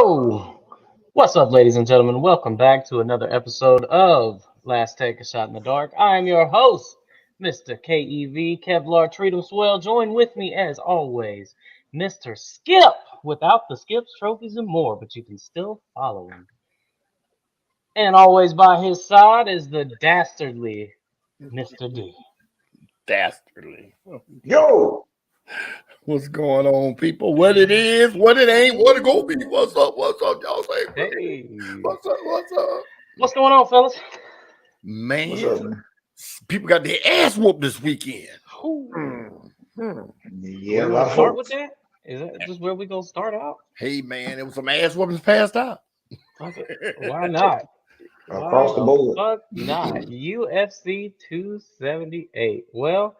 Yo, what's up, ladies and gentlemen? Welcome back to another episode of Last Take a Shot in the Dark. I am your host, Mr. KEV, Kevlar Treat 'em Swell. Join with me, as always, Mr. Skip, without the skips, trophies, and more, but you can still follow him. And always by his side is the dastardly Mr. D. Dastardly. Yo, What's going on, people? What it is, what it ain't, what it gonna be. What's up, y'all say? Hey, What's up? what's going on, fellas? Man, what's up, man? people got their ass whooped this weekend. Yeah, we a lot gonna of start folks. with that? Is that just where we gonna start out? Hey, man, it was some ass whoopings passed out. Why not? Across the board. Fuck not. UFC 278. Well,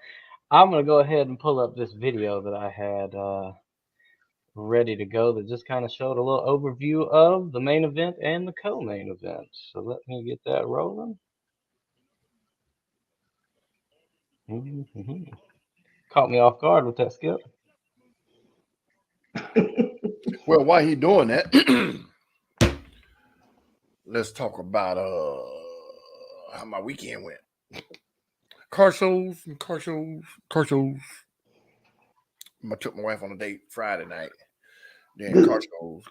I'm gonna go ahead and pull up this video that I had ready to go that just kind of showed a little overview of the main event and the co-main event. So let me get that rolling. Caught me off guard with that, Skip. Well, while he doing that, let's talk about how my weekend went. Car shows. I took my wife on a date Friday night. Then car shows.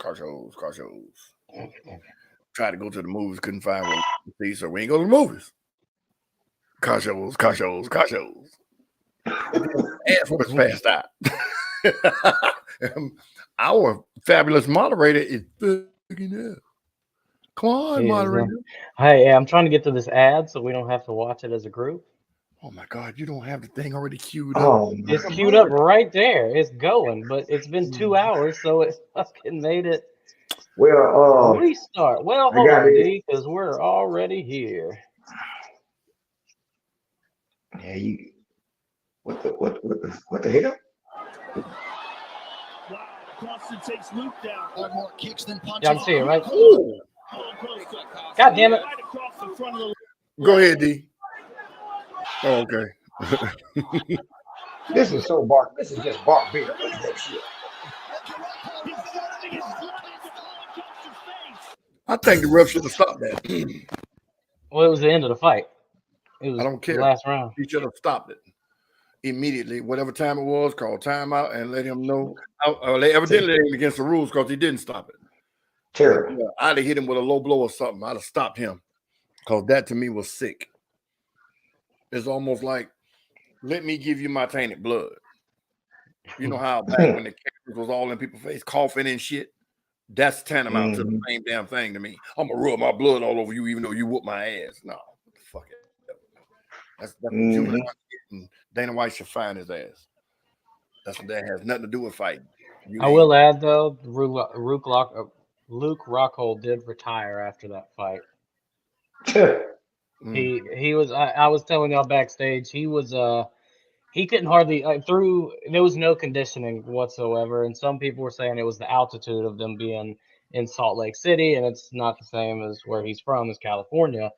Tried to go to the movies, couldn't find one to see, so we ain't go to the movies. Car shows. Ass was passed out. Our fabulous moderator is fucking up. Come on, moderator. Hey, I'm trying to get to this ad so we don't have to watch it as a group. Oh my God, you don't have the thing already queued up. Oh, It's queued up right there. It's going, but it's been 2 hours, so it fucking made it well, restart. Well, hold on, D, because we're already here. yeah, you. What the hell? Boston takes Luke down. Or more kicks than punches. Y'all can see it, right? Ooh. God damn it. Right across the front of the... Go ahead, D. Oh, okay. This is so bark. This is just bark beer. Look at that shit. I think the ref should have stopped that. Well, it was the end of the fight. It was I don't care. the last round. He should have stopped it immediately, whatever time it was, called timeout and let him know. They evidently let him against the rules because he didn't stop it. Terrible. Yeah, I'd have hit him with a low blow or something. I'd have stopped him because that to me was sick. It's almost like, let me give you my tainted blood. You know how back when the cameras was all in people's face, coughing and shit? That's tantamount to the same damn thing to me. I'm going to rub my blood all over you even though you whoop my ass. No, fuck it. That's what you and Dana White should find his ass. That has nothing to do with fighting. I will add, though, Luke Rockhold did retire after that fight. He was. I was telling y'all backstage. He was. He couldn't hardly there was no conditioning whatsoever, and some people were saying it was the altitude of them being in Salt Lake City, and it's not the same as where he's from, is California.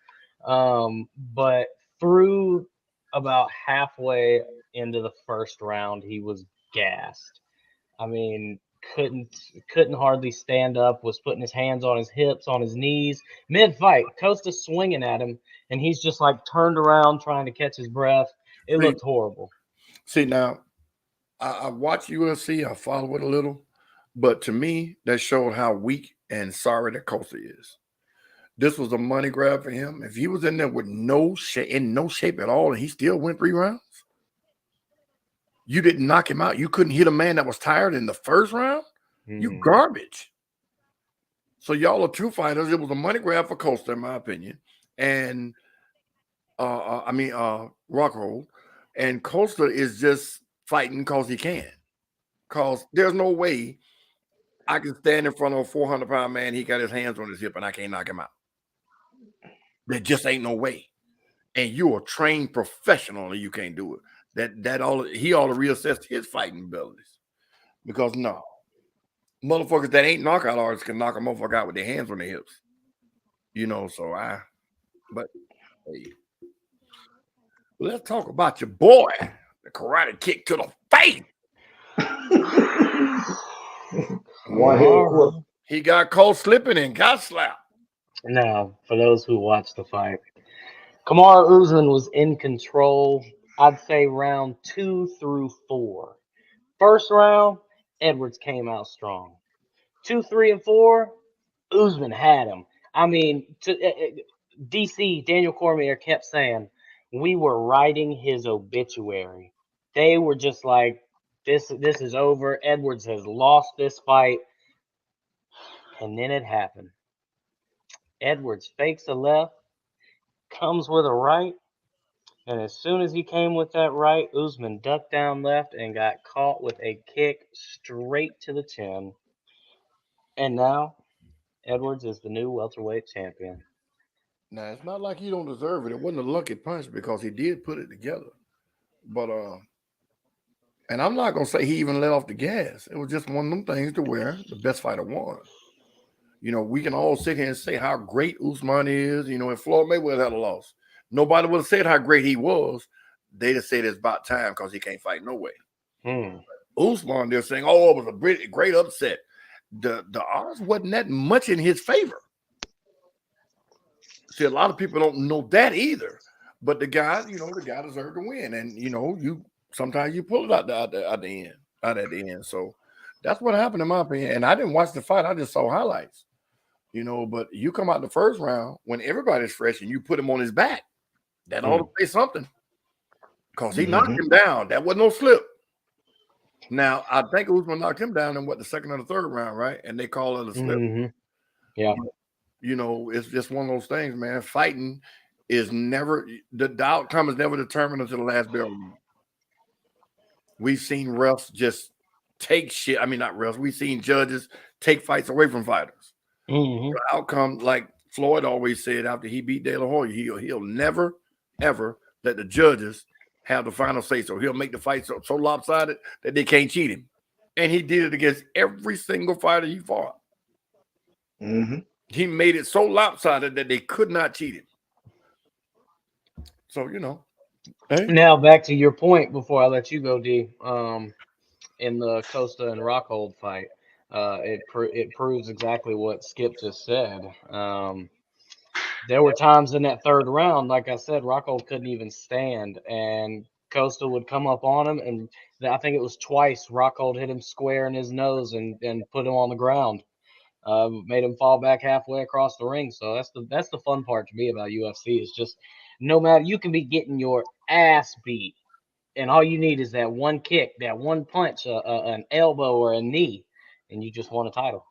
But through about halfway into the first round, he was gassed. I mean, couldn't hardly stand up, was putting his hands on his hips, on his knees, mid-fight. Costa's swinging at him, and he's just like turned around trying to catch his breath. It looked horrible. See, now, I watch UFC, I follow it a little, but to me, that showed how weak and sorry that Costa is. This was a money grab for him. If he was in there with no shape at all, and he still went 3 rounds, you didn't knock him out. You couldn't hit a man that was tired in the first round. You garbage. So y'all are true fighters. It was a money grab for Costa, in my opinion, and Rockhold. And Costa is just fighting because he can. Because there's no way I can stand in front of a 400-pound man. He got his hands on his hip, and I can't knock him out. There just ain't no way. And you're a trained professional, and you can't do it. He ought to reassess his fighting abilities. Because no, motherfuckers that ain't knockout artists can knock a motherfucker out with their hands on their hips. But hey. Let's talk about your boy, the karate kick to the face. One hell of a He got caught slipping and got slapped. Now, for those who watched the fight, Kamaru Usman was in control, I'd say round 2 through 4. First round, Edwards came out strong. 2, 3, and 4, Usman had him. I mean, DC, Daniel Cormier kept saying, we were writing his obituary. They were just like, this is over. Edwards has lost this fight. And then it happened. Edwards fakes a left, comes with a right, and as soon as he came with that right, Usman ducked down left and got caught with a kick straight to the chin. And now, Edwards is the new welterweight champion. Now, it's not like he don't deserve it. It wasn't a lucky punch because he did put it together. But, and I'm not going to say he even let off the gas. It was just one of them things to where the best fighter won. You know, we can all sit here and say how great Usman is. You know, if Floyd Mayweather had a loss, nobody would have said how great he was. They'd have said it's about time because he can't fight no way. Usman, they're saying, oh, it was a great upset. The odds wasn't that much in his favor. See, a lot of people don't know that either. But the guy deserved to win. And, you know, sometimes you pull it out at the end. So that's what happened in my opinion. And I didn't watch the fight. I just saw highlights. You know, but you come out the first round when everybody's fresh and you put him on his back. That ought to say something. Because he knocked him down. That wasn't no slip. Now, I think Usman knocked him down in the second or the third round, right? And they call it a slip. Yeah. You know, it's just one of those things, man. Fighting is never, the outcome is never determined until the last bell. We've seen refs just take shit. I mean, not refs. We've seen judges take fights away from fighters. The outcome, like Floyd always said after he beat De La Hoya, he'll never, ever let the judges have the final say. So he'll make the fight so lopsided that they can't cheat him. And he did it against every single fighter he fought. He made it so lopsided that they could not cheat him. So, you know. Hey. Now, back to your point before I let you go, D. In the Costa and Rockhold fight, it proves exactly what Skip just said. There were times in that third round, like I said, Rockhold couldn't even stand, and Costa would come up on him, and I think it was twice Rockhold hit him square in his nose and put him on the ground. Made him fall back halfway across the ring. So that's the fun part to me about UFC is just no matter, you can be getting your ass beat, and all you need is that one kick, that one punch, an elbow or a knee, and you just won a title.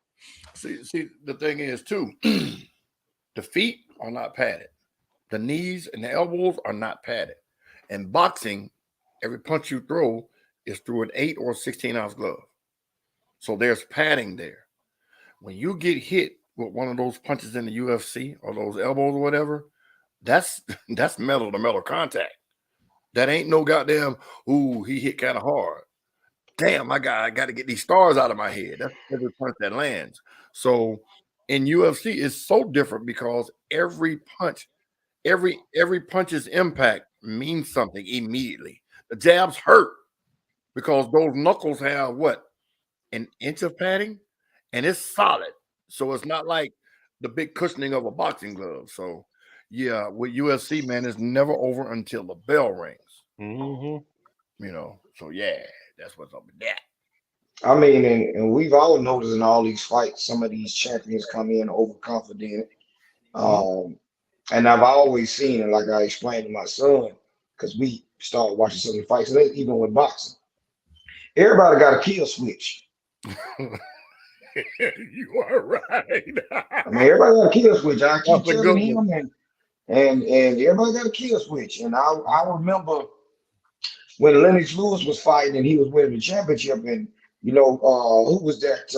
See, the thing is too, the feet are not padded, the knees and the elbows are not padded. In boxing, every punch you throw is through an 8 or 16-ounce glove, so there's padding there. When you get hit with one of those punches in the UFC or those elbows or whatever, that's metal to metal contact. That ain't no goddamn, ooh, he hit kind of hard. Damn, I got to get these stars out of my head. That's every punch that lands. So in UFC, it's so different because every punch's impact means something immediately. The jabs hurt because those knuckles have what? An inch of padding? And it's solid. So it's not like the big cushioning of a boxing glove. So, yeah, with UFC, man, it's never over until the bell rings. You know, so, yeah, that's what's up with that. I mean, and we've all noticed in all these fights, some of these champions come in overconfident. And I've always seen it, like I explained to my son, because we started watching some of the fights, even with boxing. Everybody got a kill switch. You are right. I mean, everybody got a kill switch. I keep telling him, and everybody got a kill switch. And I remember when Lennox Lewis was fighting and he was winning the championship, and you know, who was that?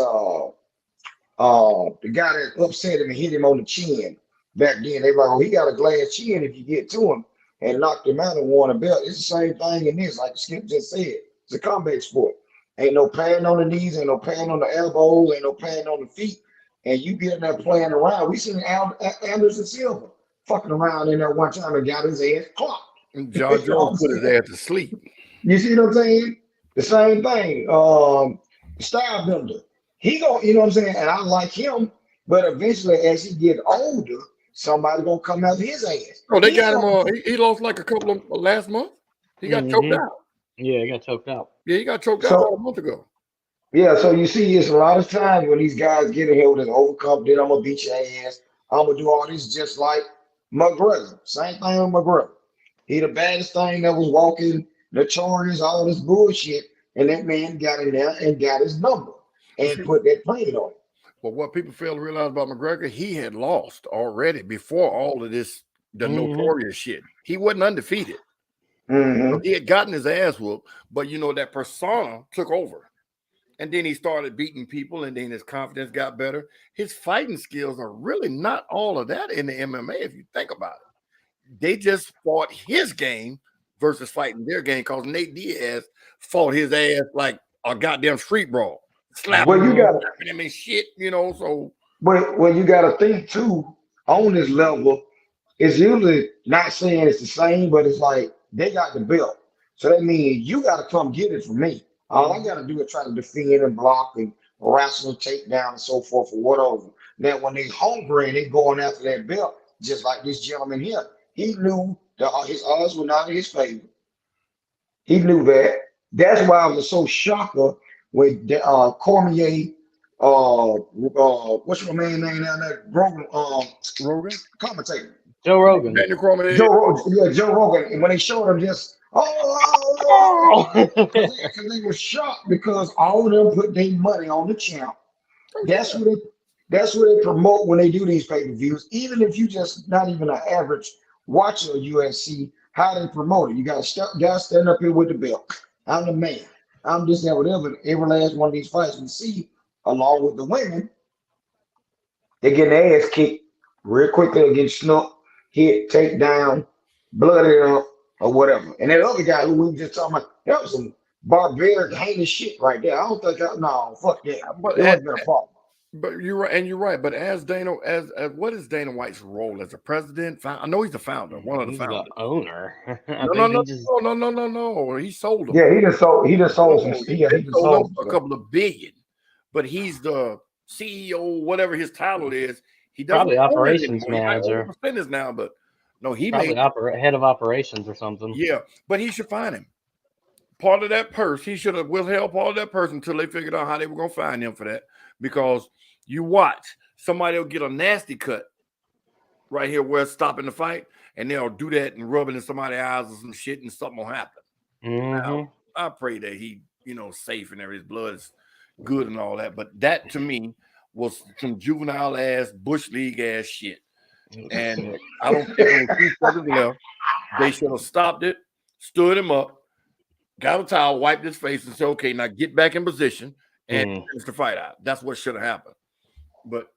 The guy that upset him and hit him on the chin back then. They were like, oh, he got a glass chin if you get to him, and knocked him out and won a belt. It's the same thing in this, like Skip just said. It's a combat sport. Ain't no padding on the knees, ain't no padding on the elbows, ain't no padding on the feet. And you get in there playing around. We seen Anderson Silva fucking around in there one time and got his ass clocked. And John Jones put his ass to sleep. You see what I'm saying? The same thing. Style Bender. He gonna, you know what I'm saying? And I like him, but eventually, as he get older, somebody gonna come after his ass. Oh, they He ain't got him gonna. on. He lost like a couple of last month. He got choked Mm-hmm. out. Yeah, he got choked out. Yeah, he got choked out about a So month ago. yeah, so you see, it's a lot of times when these guys get in here with this overconfident, I'm gonna beat your ass. I'm gonna do all this just like McGregor. Same thing with McGregor. He the baddest thing that was walking, notorious, all this bullshit, and that man got in there and got his number But and see, put that plate on it. but what people fail to realize about McGregor, he had lost already before all of this, the Mm-hmm. notorious shit. He wasn't undefeated. So Hmm. he had gotten his ass whooped, but you know that persona took over. And then he started beating people, and then his confidence got better. His fighting skills are really not all of that in the MMA, if you think about it. They just fought his game versus fighting their game because Nate Diaz fought his ass like a goddamn street brawl, Well, you got, slapping him and shit, you know. So well, you got to think too. On this level, it's usually not saying it's the same, but it's like they got the belt. So that means you got to come get it from me. All I got to do is try to defend and block and wrestle and take down and so forth or whatever. Now, when they hungry and they going after that belt, just like this gentleman here, he knew that his odds were not in his favor. He knew that. That's why I was so shocker when Cormier, what's your man name down there? Rogan, Rogan, commentator. Joe Rogan. Daniel Cormier, Joe Rogan, yeah, Joe Rogan. And when they showed him just, Oh! because they were shocked because all of them put their money on the champ. oh That's yeah, what they, that's what they promote when they do these pay-per-views. Even if you just not even an average watcher of UFC, how they promote it. You got to guys stand up here with the belt. I'm the man. I'm just that whatever. Every last one of these fights we see, along with the women, they get their ass kicked real quickly, they get snuck, hit, take down, blooded up, or whatever. And that other guy who we were just talking about, that was some barbaric, heinous shit right there. I don't think no, fuck that. but It wasn't been a problem. you're right, and you're right. But as Dana, as what is Dana White's role as a president? I know he's the founder, one of the He's the founders. owner. I No, no, think no, he just no, no, no, no, no. He sold them. Yeah, he just sold some. No, he Yeah, he been just sold them sold for a some. couple of billion, but he's the CEO, whatever his title is. He doesn't probably own it operations anymore. He might own the manager, percentage now, but no, he probably made head of operations or something. yeah. But he should find him. Part of that purse, he should have withheld part of that purse until they figured out how they were gonna find him for that. Because you watch, somebody will get a nasty cut right here where it's stopping the fight, and they'll do that and rub it in somebody's eyes or some shit, and something will happen. Mm-hmm. Now, I pray that he, safe and his blood is good and all that. But that to me was some juvenile ass, bush league ass shit. And I don't think there was 2 seconds left. They should have stopped it, stood him up, got a towel, wiped his face, and said, "Okay, now get back in position and finish the fight out." That's what should have happened. But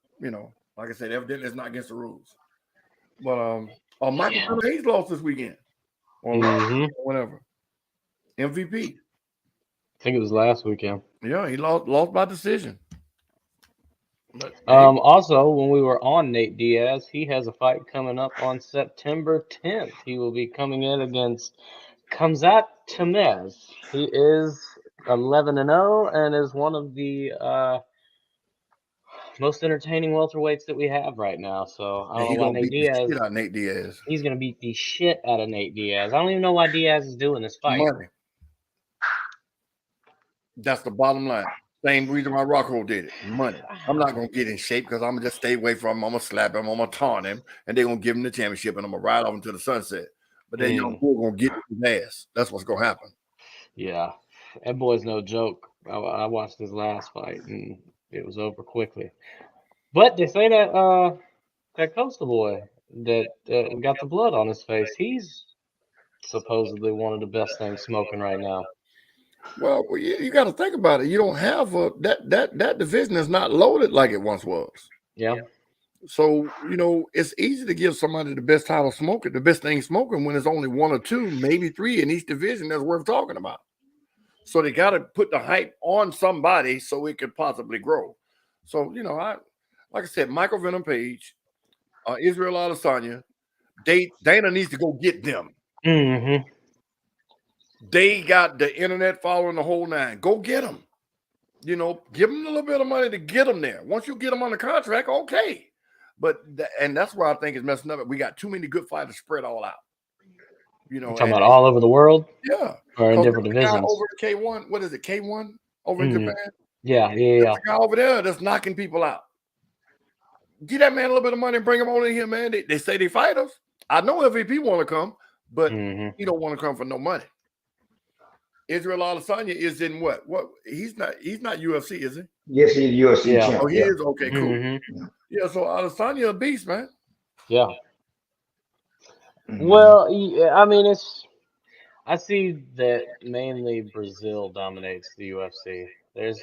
like I said, evidently it's not against the rules. But Michael Hayes lost this weekend or whatever. MVP. I think it was last weekend. Yeah, he lost by decision. But, Also, when we were on Nate Diaz, he has a fight coming up on September 10th. He will be coming in against Khamzat Tamez. He is 11-0 and is one of the most entertaining welterweights that we have right now. So I don't know he's why gonna Nate beat the Diaz. shit out of Nate Diaz. He's gonna beat the shit out of Nate Diaz. I don't even know why Diaz is doing this fight. Money. That's the bottom line. Same reason why Rocco did it. Money. I'm not gonna get in shape because I'm gonna just stay away from him. I'm gonna slap him. I'm gonna taunt him, and they're gonna give him the championship, and I'm gonna ride off into the sunset. But that young boy gonna get his ass. That's what's gonna happen. Yeah, that boy's no joke. I watched his last fight, and it was over quickly. But they say that that Coastal boy that got the blood on his face, he's supposedly one of the best things smoking right now. Well, you got to think about it. You don't have that division is not loaded like it once was. Yeah. So it's easy to give somebody the best title smoking, the best thing smoking, when there's only 1 or 2, maybe 3 in each division that's worth talking about. So they got to put the hype on somebody so it could possibly grow. So like I said, Michael Venom Page, Israel Adesanya, Dana needs to go get them. They got the internet following the whole 9. Go get them. You know, give them a little bit of money to get them there. Once you get them on the contract, okay. But and that's where I think it's messing up. We got too many good fighters spread all out. You You're know, talking about all over the world yeah, or in because different there's a guy divisions? over at K1. What is it, K1 over in Mhm. Japan? Yeah. There's a guy over there that's knocking people out. Give that man a little bit of money and bring him on in here, man. They say they fighters. I know MVP want to come, but he don't want to come for no money. Israel Adesanya is in what? What? He's not UFC, is he? Yes, he's UFC Yeah. champ. Oh, he Yeah. is? Okay, cool. Mhm. Yeah, so Adesanya a beast, man. Yeah. Mhm. Well, I mean, I see that mainly Brazil dominates the UFC. There's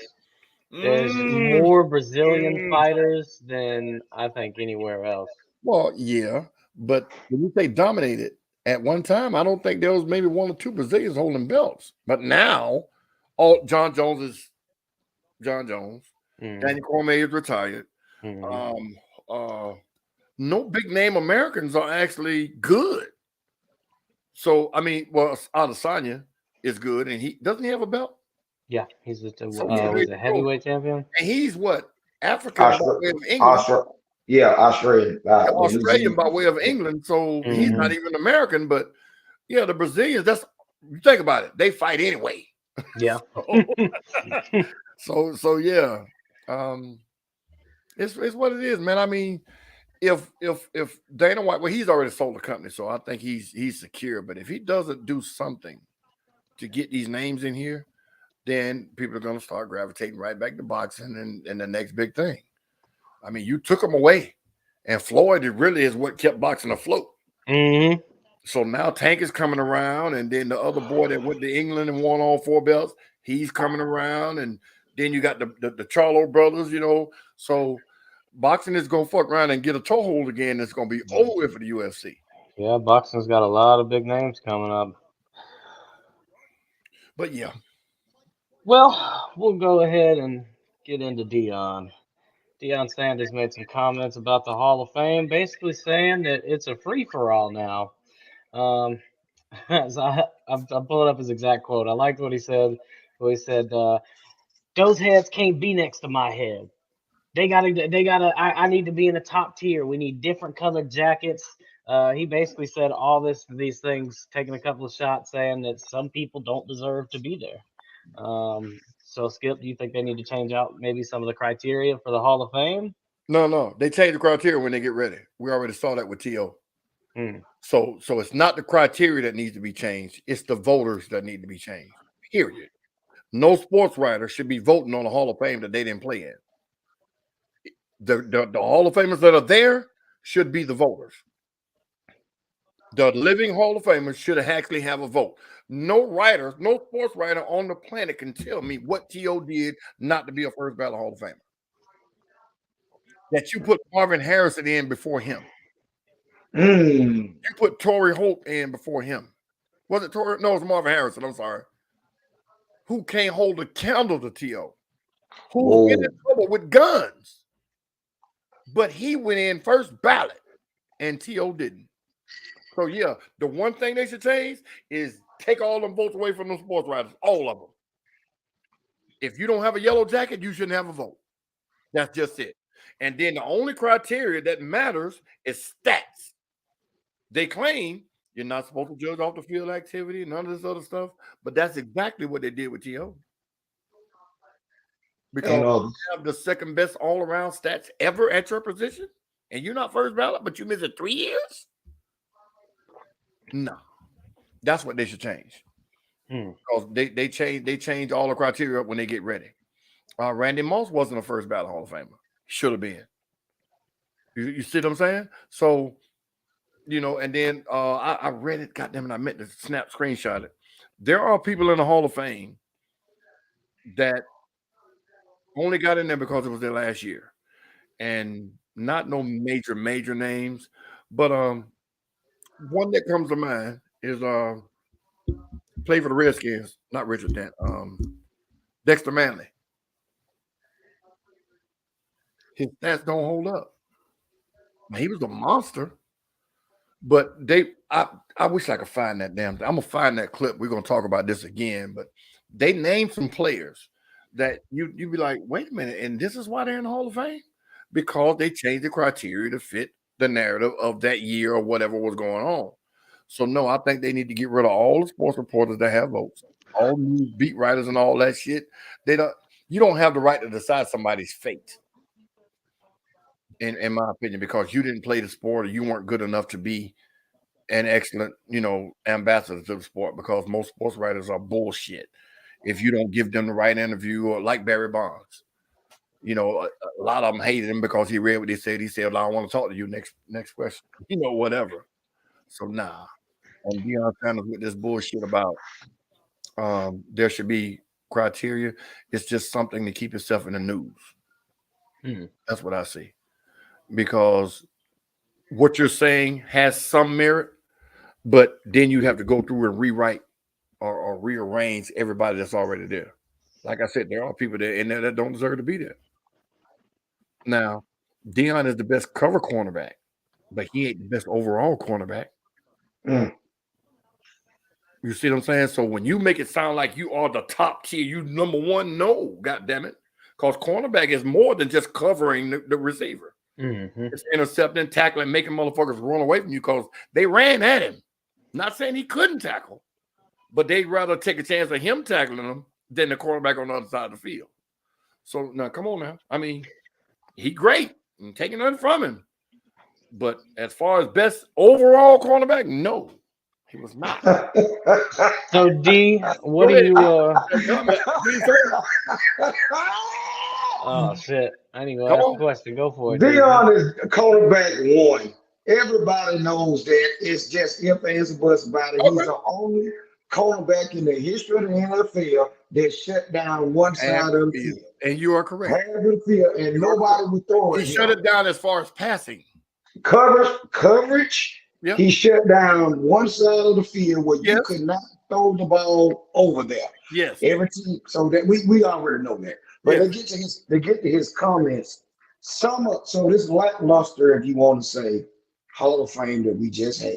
Mm, more Brazilian mm. fighters than I think anywhere else. Well, yeah, but when you say dominated at one time, I don't think there was maybe one or two Brazilians holding belts. But now, all John Jones is John Jones. Mhm. Danny Cormier is retired. Mhm. No big name Americans are actually good. So I mean, well, Adesanya is good, and he doesn't he have a belt? Yeah, he's So he's ready was to a go. heavyweight champion. And he's what? African by way of England. Australian. New Australian Zealand. by way of England. So he's not Mhm. even American, but yeah, the Brazilians, that's you think about it, they fight anyway. Yeah. So yeah. It's what it is, man. I mean, if Dana White, well, he's already sold the company, so I think he's secure. But if he doesn't do something to get these names in here, then people are gonna start gravitating right back to boxing and the next big thing. I mean, you took them away, and Floyd really is what kept boxing afloat. Mhm. So now Tank is coming around, and then the other boy that went to England and won all 4 belts, he's coming around, and then you got the Charlo brothers, you know. So boxing is gonna fuck around and get a toehold again. It's gonna be over for the UFC. Yeah, boxing's got a lot of big names coming up. But yeah, Well, we'll go ahead and get into Dion. Deion Sanders made some comments about the Hall of Fame, basically saying that it's a free for all now. Um, so I'm pulling up his exact quote. I liked what he said. What he said, those heads can't be next to my head. They gotta. I need to be in the top tier. We need different colored jackets. He basically said all these things, taking a couple of shots, saying that some people don't deserve to be there. So Skip, do you think they need to change out maybe some of the criteria for the Hall of Fame? no, they change the criteria when they get ready. We already saw that with To. Hmm. So it's not the criteria that needs to be changed. It's the voters that need to be changed. Period. No sports writer should be voting on a Hall of Fame that they didn't play in. The Hall of Famers that are there should be the voters. The living Hall of Famers should actually have a vote. No writer, no sports writer on the planet can tell me what T.O. did not to be a first ballot Hall of Famer. That you put Marvin Harrison in before him. Mm. You put Torrey Holt in before him. Was it Torrey? No, it was Marvin Harrison. I'm sorry. Who can't hold a candle to T.O.? Who's been in trouble with guns? But he went in first ballot and T.O. didn't. So yeah, the one thing they should change is take all them votes away from them sports writers, all of them. If you don't have a yellow jacket, you shouldn't have a vote. That's just it. And then the only criteria that matters is stats. They claim you're not supposed to judge off the field activity, none of this other stuff, but that's exactly what they did with T.O. Because And you have the second best all-around stats ever at your position, and you're not first ballot, but you missed it 3 years? No. That's what they should change. Because they change all the criteria when they get ready. Randy Moss wasn't a first ballot Hall of Famer. Should have been. You see what I'm saying? So, you know, and then I read it, goddamn it, I meant to screenshot it. There are people in the Hall of Fame that only got in there because it was their last year. And not no major names, but one that comes to mind is played for the Redskins, not Richard Dent, Dexter Manley. His stats don't hold up. He was a monster, but I wish I could find that damn thing. I'm gonna find that clip. We're gonna talk about this again, but they named some players that you'd be like, wait a minute, and this is why they're in the Hall of Fame? Because they changed the criteria to fit the narrative of that year or whatever was going on. So no, I think they need to get rid of all the sports reporters that have votes, all news beat writers and all that shit. You don't have the right to decide somebody's fate. In my opinion, because you didn't play the sport or you weren't good enough to be an excellent, ambassador to the sport, because most sports writers are bullshit if you don't give them the right interview, or like Barry Bonds. A lot of them hated him because he read what they said. He said, I want to talk to you. Next question. Whatever. So nah. And Deion Sanders with this bullshit about there should be criteria. It's just something to keep itself in the news. That's what I see. Because what you're saying has some merit, but then you have to go through and rewrite or rearrange everybody that's already there. Like I said, there are people there in there that don't deserve to be there. Now, Deion is the best cover cornerback, but he ain't the best overall cornerback. You see what I'm saying? So when you make it sound like you are the top tier, you number one, no, goddammit. Because cornerback is more than just covering the receiver. It's intercepting, tackling, making motherfuckers run away from you because they ran at him. Not saying he couldn't tackle, but they'd rather take a chance of him tackling them than the quarterback on the other side of the field. So now, come on now. I mean, he great. I'm taking nothing from him. But as far as best overall cornerback, no, he was not. So D, what do you? Oh shit! I need to ask a question. Go for it. Deion is cornerback one. Everybody knows that. It's just if ands and buts about it. He's the only cornerback in the history of the NFL that shut down one side of the field. And you are correct. Half of the field, and nobody would throw it. He shut it down as far as passing. Coverage. Yeah. He shut down one side of the field where you could not throw the ball over there. Yes. Every team. So that we already know that. But they get to his comments. So this lackluster, if you want to say, Hall of Fame that we just had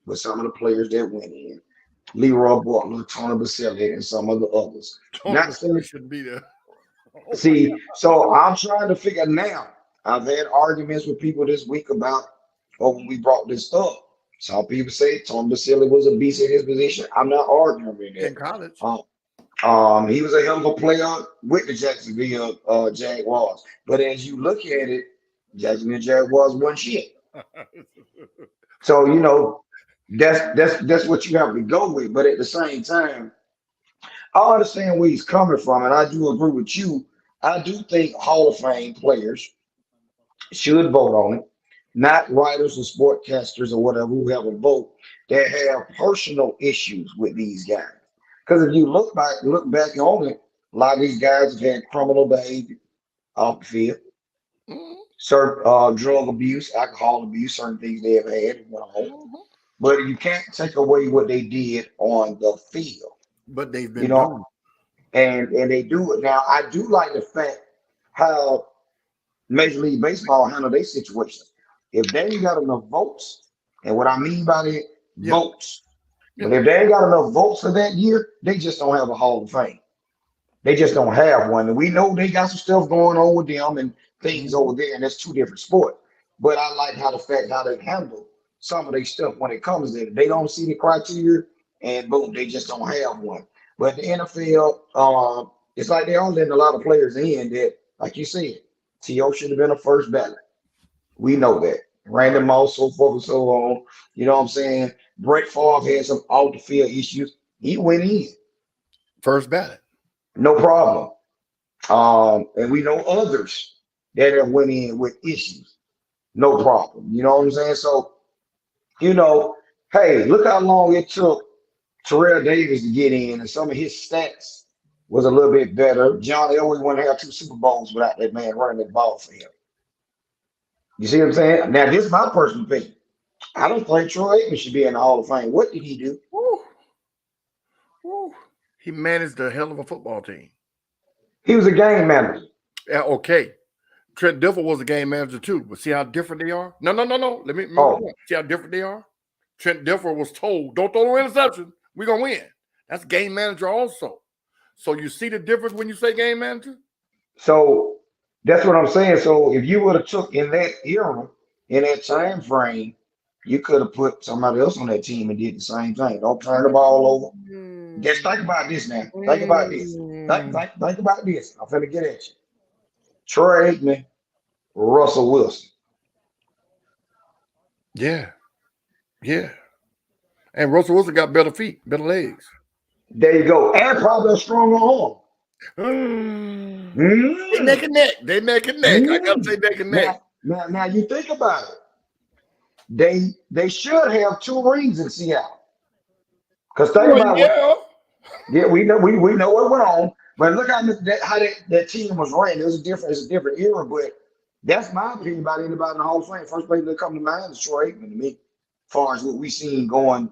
with some of the players that went in, Leroy Butler, Tony Baselli, and some of the others. Not saying shouldn't be there. See, so I'm trying to figure now. I've had arguments with people this week about when we brought this up. Some people say Tony Baselli was a beast in his position. I'm not arguing with that. In college. He was a hell of a player with the Jacksonville Jaguars. But as you look at it, Jacksonville Jaguars won shit. So that's what you have to go with. But at the same time, I understand where he's coming from, and I do agree with you. I do think Hall of Fame players should vote on it, not writers or sportcasters or whatever who have a vote that have personal issues with these guys. Because if you look back on it, a lot of these guys have had criminal behavior off the field, certain drug abuse, alcohol abuse, certain things they have had. But you can't take away what they did on the field. But they've been doing it. And they do it. Now, I do like the fact how Major League Baseball handle their situation. If they ain't got enough votes, and what I mean by that, votes. But if they ain't got enough votes for that year, they just don't have a Hall of Fame. They just don't have one. And we know they got some stuff going on with them and things over there, and that's two different sports. But I like how they handle some of their stuff when it comes to it. They don't see the criteria, and boom, they just don't have one. But the NFL, it's like they are letting a lot of players in that, like you said, T.O. should have been a first ballot. We know that. Randy Moss, so forth and so on. You know what I'm saying? Brett Favre had some off the field issues. He went in. First ballot. No problem. And we know others that have went in with issues. No problem. You know what I'm saying? So, hey, look how long it took Terrell Davis to get in, and some of his stats was a little bit better. John Elway wouldn't have 2 Super Bowls without that man running the ball for him. You see what I'm saying? Now, this is my personal opinion. I don't think Troy Aikman should be in the Hall of Fame. What did he do? He managed a hell of a football team. He was a game manager. Yeah, okay. Trent Dilfer was a game manager too. But see how different they are? No. Let me see how different they are. Trent Dilfer was told, don't throw no interception. We're going to win. That's game manager also. So you see the difference when you say game manager? So that's what I'm saying. So if you would have took in that era, in that time frame, you could have put somebody else on that team and did the same thing. Don't turn the ball over. Just think about this now. Think about this. Think about this. I'm finna get at you. Troy Aikman, Russell Wilson. Yeah. And Russell Wilson got better feet, better legs. There you go. And probably a stronger arm. They neck and neck. I gotta say neck and neck. Now you think about it. They should have 2 rings in Seattle. Because think about we know what went on, but look how that team was ran. It's a different era, but that's my opinion about anybody in the Hall of Fame. First player that come to mind is Troy Aikman to me, as far as what we seen going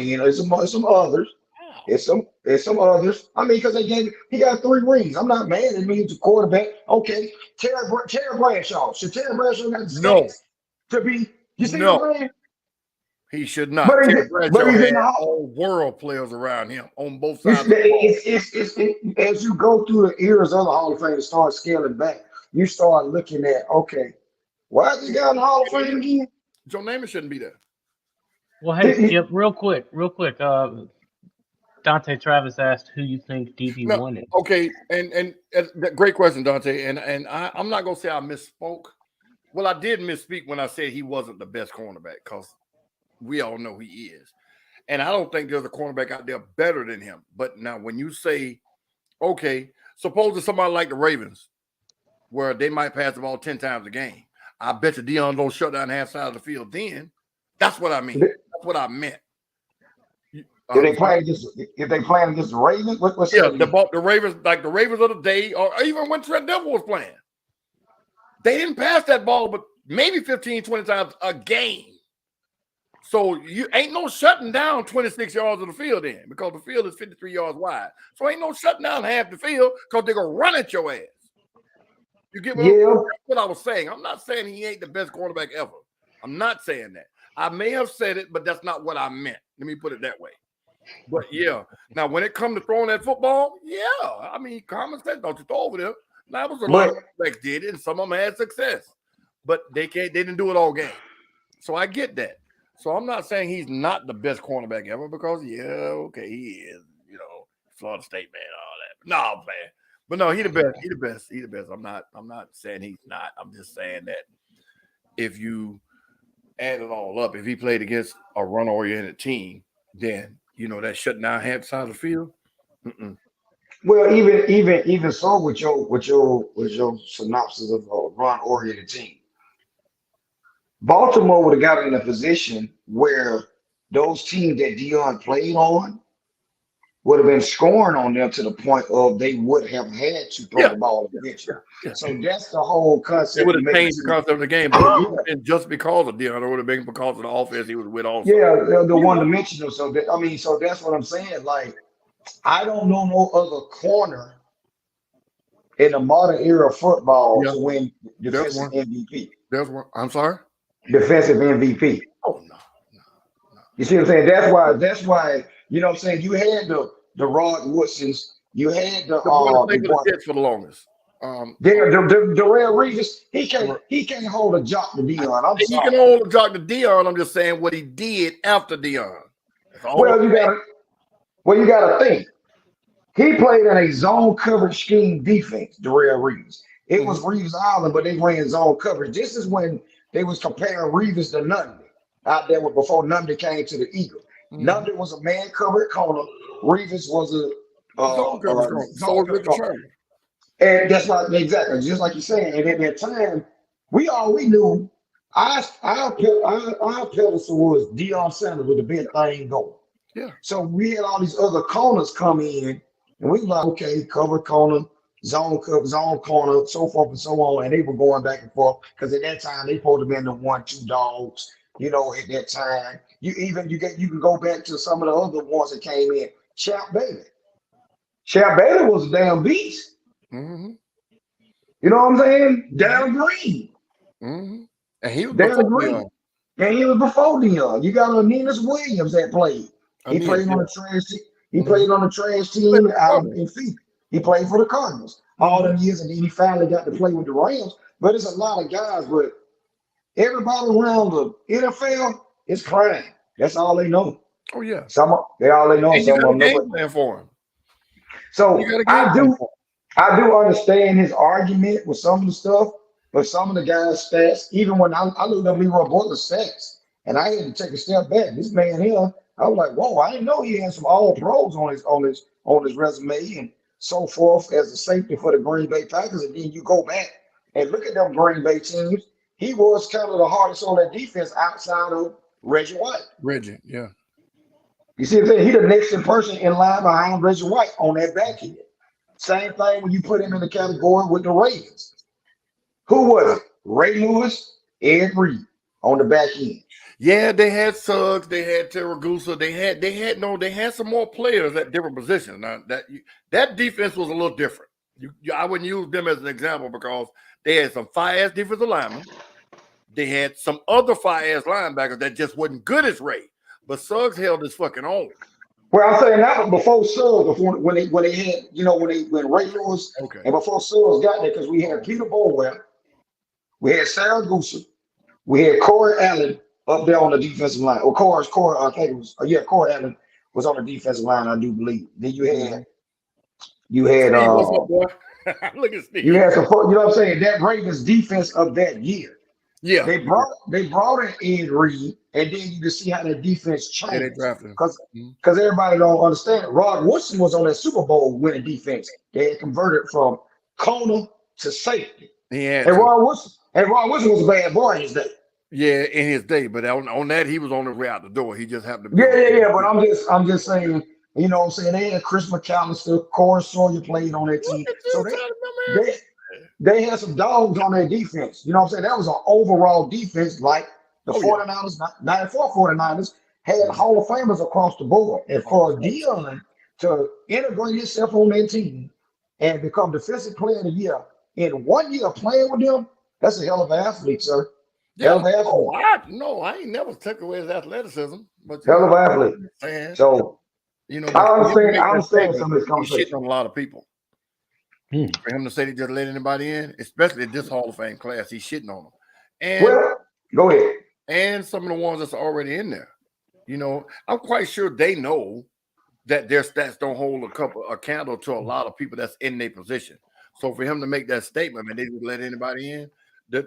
in. There's some others. It's some others. I mean, because he got 3 rings. I'm not mad at me. He's a quarterback. Okay, Terry Bradshaw. Should Terry Bradshaw got the stats to be? You see what I'm saying? He should not. But Terry Bradshaw he's had in the Hall. all world players around him on both sides. As you go through the eras of the Hall of Fame and start scaling back, you start looking at, okay, why is this guy in the Hall of Fame again? Joe Namath shouldn't be there. Well, hey, Skip, real quick. Dante Travis asked who you think DB1 is. Okay, and great question, Dante. And I'm not gonna say I misspoke. Well, I did misspeak when I said he wasn't the best cornerback, because we all know he is. And I don't think there's a cornerback out there better than him. But now when you say, okay, suppose it's somebody like the Ravens, where they might pass the ball 10 times a game. I bet you Deion don't shut down half side of the field then. That's what I mean. That's what I meant. If they play against the Ravens, what's the Ravens, like the Ravens of the day, or even when Trent Dilfer was playing, they didn't pass that ball, but maybe 15, 20 times a game. So you ain't no shutting down 26 yards of the field then, because the field is 53 yards wide. So ain't no shutting down half the field, because they're gonna run at your ass. You get what I was saying. I'm not saying he ain't the best quarterback ever. I'm not saying that. I may have said it, but that's not what I meant. Let me put it that way. But yeah, now when it comes to throwing that football, I mean, common sense, don't you throw over there. Now, it was a lot of quarterbacks did it, and some of them had success, but they didn't do it all game. So I get that. So I'm not saying he's not the best cornerback ever, because he is, Florida State man, all that. No, I'm playing. But no, he the best. I'm not saying he's not. I'm just saying that if you add it all up, if he played against a run-oriented team, then that shutting down half side of the field. Well, even so, with your synopsis of a run-oriented team, Baltimore would have got in a position where those teams that Deion played on would have been scoring on them to the point of they would have had to throw the ball eventually. So that's the whole concept. It would have changed the concept of the game, but just because of Deion, it would have been because of the offense he was with also. Yeah, the one-dimensional. So that's what I'm saying. Like, I don't know no other corner in the modern era of football to win defensive MVP. There's one. I'm sorry? Defensive MVP. Oh, no. You see what I'm saying? That's why, you know what I'm saying? You had the Rod Woodsons. You had the Jets for the longest. Darrell Reeves, he can't hold a jock to Deion. He can hold a jock to Deion. I'm just saying what he did after Deion. Well, you gotta think. He played in a zone coverage scheme defense, Darrell Reeves. It was Reeves Island, but they ran zone coverage. This is when they was comparing Reeves to Nundy out there before Nundy came to the Eagle. Nundy was a man covered corner. Reeves was a zone coverage corner. And that's like exactly just like you're saying. And at that time, we knew our pedestal was Deion Sanders with the big thing going. Yeah. So we had all these other corners come in, and we were like, okay, cover corner, zone corner, so forth and so on. And they were going back and forth because at that time they supposed to be in the 1-2 dogs. At that time, you can go back to some of the other ones that came in. Champ Bailey. Champ Bailey was a damn beast. Mm-hmm. You know what I'm saying? Darryl Green. Mm-hmm. And he was Darryl Green. And he was before Deion. You got Aeneas Williams that played. He played on the He played on the trash team out in Phoenix. He played for the Cardinals all them years, and then he finally got to play with the Rams. But it's a lot of guys, but everybody around the NFL is crying. That's all they know. Oh yeah. They all they know. And you Some got of a them game know. plan for him. So You got a game plan for him. I do understand his argument with some of the stuff, but some of the guys' stats, even when I looked up Leroy Butler's stats, and I had to take a step back. This man here, I was like, whoa, I didn't know he had some all pros on his resume and so forth as a safety for the Green Bay Packers. And then you go back and look at them Green Bay teams. He was kind of the hardest on that defense outside of Reggie White. Reggie, yeah. You see what I'm saying? He the next person in line behind Reggie White on that back end. Same thing when you put him in the category with the Ravens. Who was it? Ray Lewis, Ed Reed on the back end. Yeah, they had Suggs, they had Terragusa, they had some more players at different positions. Now that defense was a little different. I wouldn't use them as an example because they had some fire-ass defensive linemen. They had some other fire-ass linebackers that just wasn't good as Ray. But Suggs held his fucking own. Well, I'm saying that before Suggs, when they had, when Ray Lewis and before Suggs got there, because we had Peter Bolwell, we had Sarah Gooser, we had Corey Allen up there on the defensive line. Or Corey, I think it was, Corey Allen was on the defensive line, I do believe. Then you had Steve, what's up, boy? Look at Steve. You had some, you know what I'm saying? That Ravens defense of that year. Yeah, they brought in Ed Reed, and then you can see how that defense changed. Yeah, they drafted him. Because everybody don't understand it. Rod Woodson was on that Super Bowl winning defense. They had converted from corner to safety. Rod Woodson was a bad boy in his day. Yeah, in his day, but on that he was on his way out the door. He just happened to be. Yeah. But I'm just saying, you know what I'm saying? They had Chris McAllister, Corey Sawyer played on that team. So they had some dogs on their defense. You know what I'm saying? That was an overall defense like the 49ers, 94 49ers had Hall of Famers across the board. And for Dion to integrate himself on that team and become defensive player of the year in 1 year playing with them, that's a hell of an athlete, sir. Yeah. Hell of an athlete. I ain't never took away his athleticism. But hell of an athlete. So, I understand some of this conversation. He's shitting on a lot of people. For him to say he just let anybody in, especially this Hall of Fame class, he's shitting on them. And go ahead. And some of the ones that's already in there. I'm quite sure they know that their stats don't hold a candle to a lot of people that's in their position. So for him to make that statement, and they would let anybody in,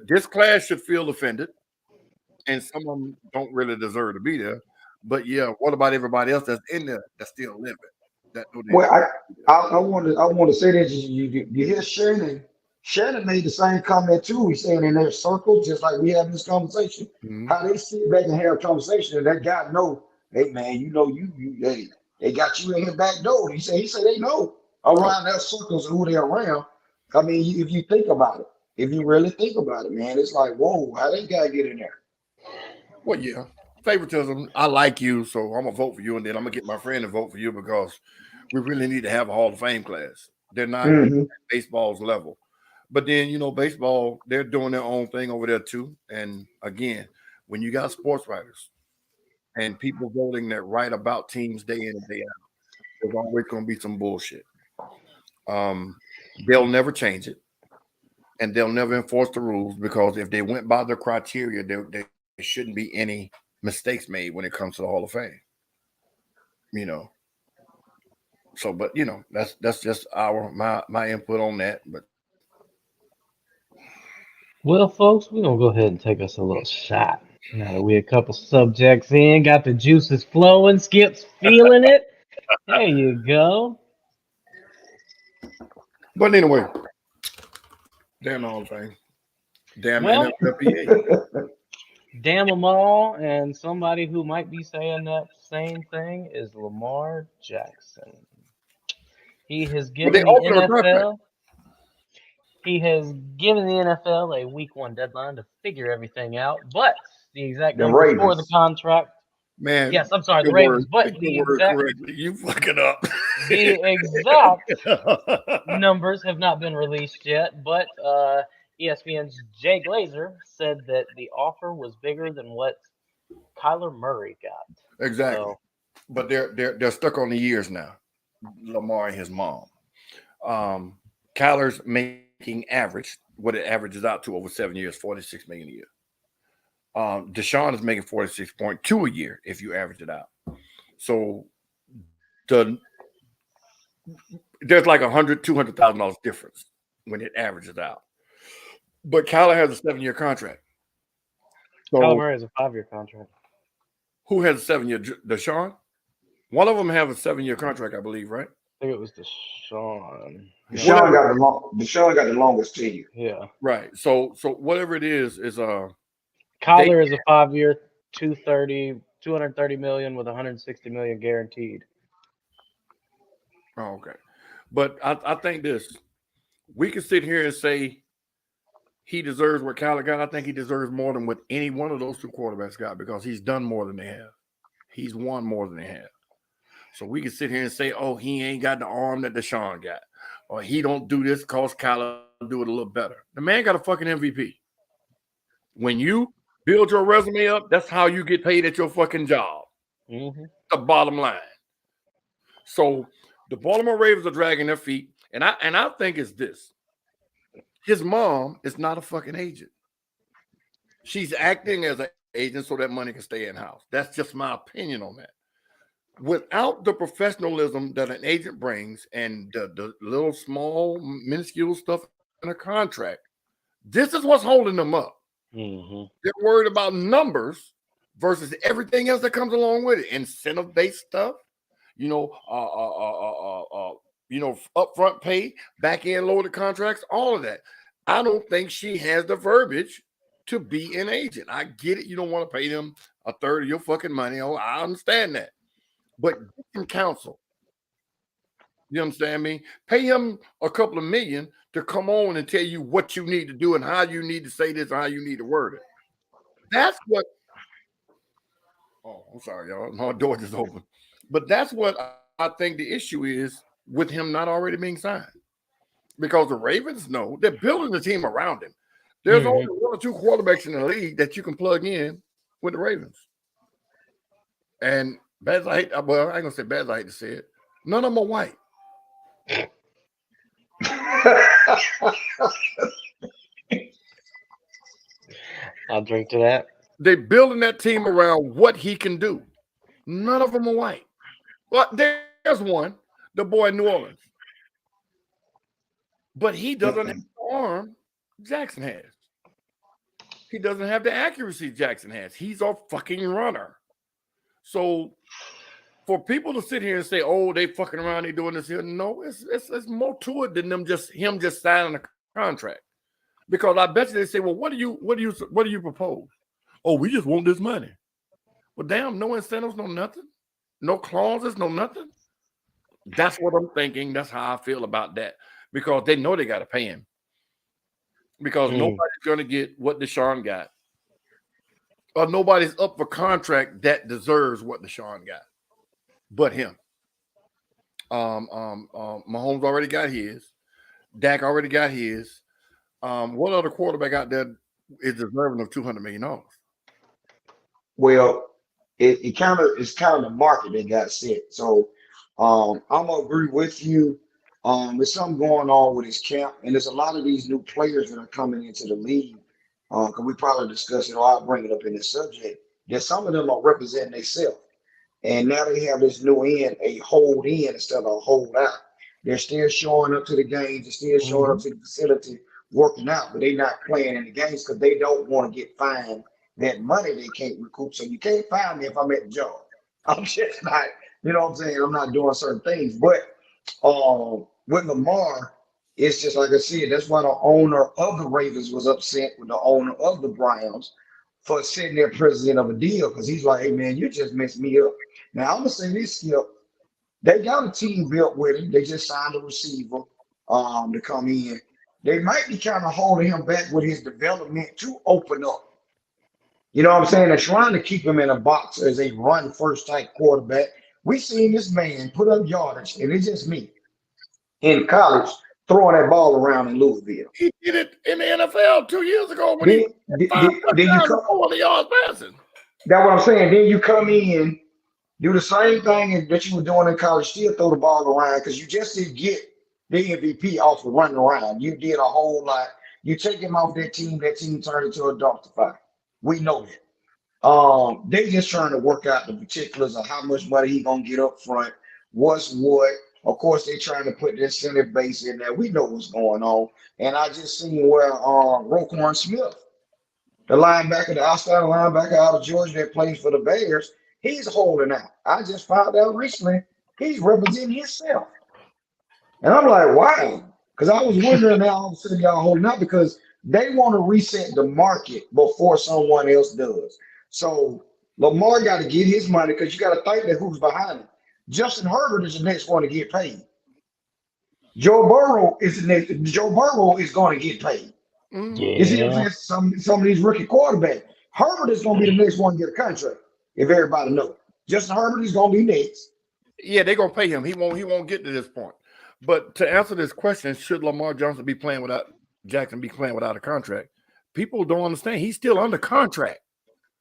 this class should feel offended, and some of them don't really deserve to be there. But yeah, what about everybody else that's in there that's still living? I want to say that you hear Shannon. Shannon made the same comment too. He's saying in their circle, just like we having this conversation, how they sit back and have a conversation, and that guy know, hey man, they got you in his back door. He said they know around their circles who they're around. I mean, if you think about it, if you really think about it, man, it's like, whoa, how they gotta get in there? Well, yeah. Favoritism. I like you, so I'm gonna vote for you, and then I'm gonna get my friend to vote for you because we really need to have a Hall of Fame class. They're not at baseball's level, but then baseball, they're doing their own thing over there too. And again, when you got sports writers and people voting that write about teams day in and day out, there's always gonna be some bullshit. They'll never change it, and they'll never enforce the rules because if they went by the criteria, there shouldn't be any mistakes made when it comes to the Hall of Fame. So, but that's just my input on that. But well, folks, we're gonna go ahead and take us a little shot. Now that we're a couple subjects in, got the juices flowing, Skip's feeling it. There you go. But anyway, damn the Hall of Fame. Damn NFLPA. Damn them all, and somebody who might be saying that same thing is Lamar Jackson. He has given the NFL. He has given the NFL a week 1 deadline to figure everything out, but the exact number for the contract. Man, yes, I'm sorry, the Ravens, but the exact you fucking up. The exact numbers have not been released yet, but ESPN's Jay Glazer said that the offer was bigger than what Kyler Murray got. Exactly. So but they're stuck on the years now. Lamar and his mom. Kyler's making average what it averages out to over 7 years, $46 million a year. Deshaun is making 46.2 a year if you average it out. So there's like $200,000 difference when it averages out. But Kyler has a 7-year contract. So Kyler Murray has a 5-year contract. Who has a 7-year? Deshaun? One of them have a 7-year contract, I believe, right? I think it was Deshaun. Deshaun got the longest tenure. Yeah. Right. So whatever it is Kyler is a 5-year, 230 million with 160 million guaranteed. Oh, okay. But I think this. We can sit here and say he deserves what Kyler got. I think he deserves more than what any one of those two quarterbacks got because he's done more than they have. He's won more than they have. So we can sit here and say, oh, he ain't got the arm that Deshaun got. Or he don't do this because Kyler do it a little better. The man got a fucking MVP. When you build your resume up, that's how you get paid at your fucking job. Mm-hmm. The bottom line. So the Baltimore Ravens are dragging their feet. And I think it's this. His mom is not a fucking agent. She's acting as an agent so that money can stay in-house. That's just my opinion on that. Without the professionalism that an agent brings and the little small, minuscule stuff in a contract, this is what's holding them up. Mm-hmm. They're worried about numbers versus everything else that comes along with it. Incentive-based stuff, upfront pay, back-end loaded contracts, all of that. I don't think she has the verbiage to be an agent. I get it. You don't want to pay them a third of your fucking money. Oh, I understand that. But get some counsel. You understand me? Pay him a couple of million to come on and tell you what you need to do and how you need to say this and how you need to word it. That's what. Oh, I'm sorry, y'all. My door just open. But that's what I think the issue is with him not already being signed. Because the Ravens know they're building the team around him. There's only 1 or 2 quarterbacks in the league that you can plug in with the Ravens. And bad as I hate, well, I ain't gonna say bad as I hate to say it. None of them are white. I'll drink to that. They're building that team around what he can do. None of them are white. Well, there's one, the boy in New Orleans. But he doesn't have the arm Jackson has. He doesn't have the accuracy Jackson has. He's a fucking runner. So for people to sit here and say, "Oh, they fucking around, they doing this here," no, it's more to it than him just signing a contract. Because I bet you they say, "Well, what do you propose?" "Oh, we just want this money." Well, damn, no incentives, no nothing, no clauses, no nothing. That's what I'm thinking. That's how I feel about that. Because they know they got to pay him. Because nobody's going to get what Deshaun got. Or nobody's up for contract that deserves what Deshaun got. But him. Mahomes already got his. Dak already got his. What other quarterback out there is deserving of $200 million? Well, it's kind of the market that got set. So I'm gonna agree with you. There's something going on with his camp, and there's a lot of these new players that are coming into the league. Because we probably discuss it, or I'll bring it up in this subject. That some of them are representing themselves, and now they have this new end, a hold in instead of a hold out. They're still showing up to the games, they're still showing up to the facility, working out, but they're not playing in the games because they don't want to get fined that money they can't recoup. So you can't fine me if I'm at the job. I'm just not, you know what I'm saying? I'm not doing certain things. But with Lamar, it's just like I said, that's why the owner of the Ravens was upset with the owner of the Browns for sitting there president of a deal, because he's like, "Hey man, you just messed me up." Now I'm gonna say this, Skip. They got a team built with him. They just signed a receiver to come in. They might be kind of holding him back with his development to open up. You know what I'm saying? They're trying to keep him in a box as a run first type quarterback. We seen this man put up yardage, and it's just me in college throwing that ball around in Louisville. He did it in the NFL 2 years ago when Then you come, all the yards passing. that's what I'm saying. Then you come in Do the same thing that you were doing in college. Still throw the ball around because you just didn't get the MVP off of running around. You did a whole lot. You take him off that team turned into a dumpster fire. We know that. They just trying to work out the particulars of how much money he gonna get up front, what's what. Of course, they trying to put the incentive base in there. We know what's going on. And I just seen where Roquan Smith, the linebacker, the outside linebacker out of Georgia that plays for the Bears, he's holding out. I just found out recently he's representing himself. And I'm like, wow. Because I was wondering now all of a sudden y'all holding out because they want to reset the market before someone else does. So Lamar got to get his money because you got to think that who's behind him. Justin Herbert is the next one to get paid. Joe Burrow is the next. Joe Burrow is going to get paid. You see what I'm saying? Some of these rookie quarterbacks. Herbert is going to be the next one to get a contract. If everybody knows, Justin Herbert is going to be next. Yeah, they're going to pay him. He won't get to this point. But to answer this question, should Lamar Johnson be playing without Jackson be playing without a contract? People don't understand. He's still under contract.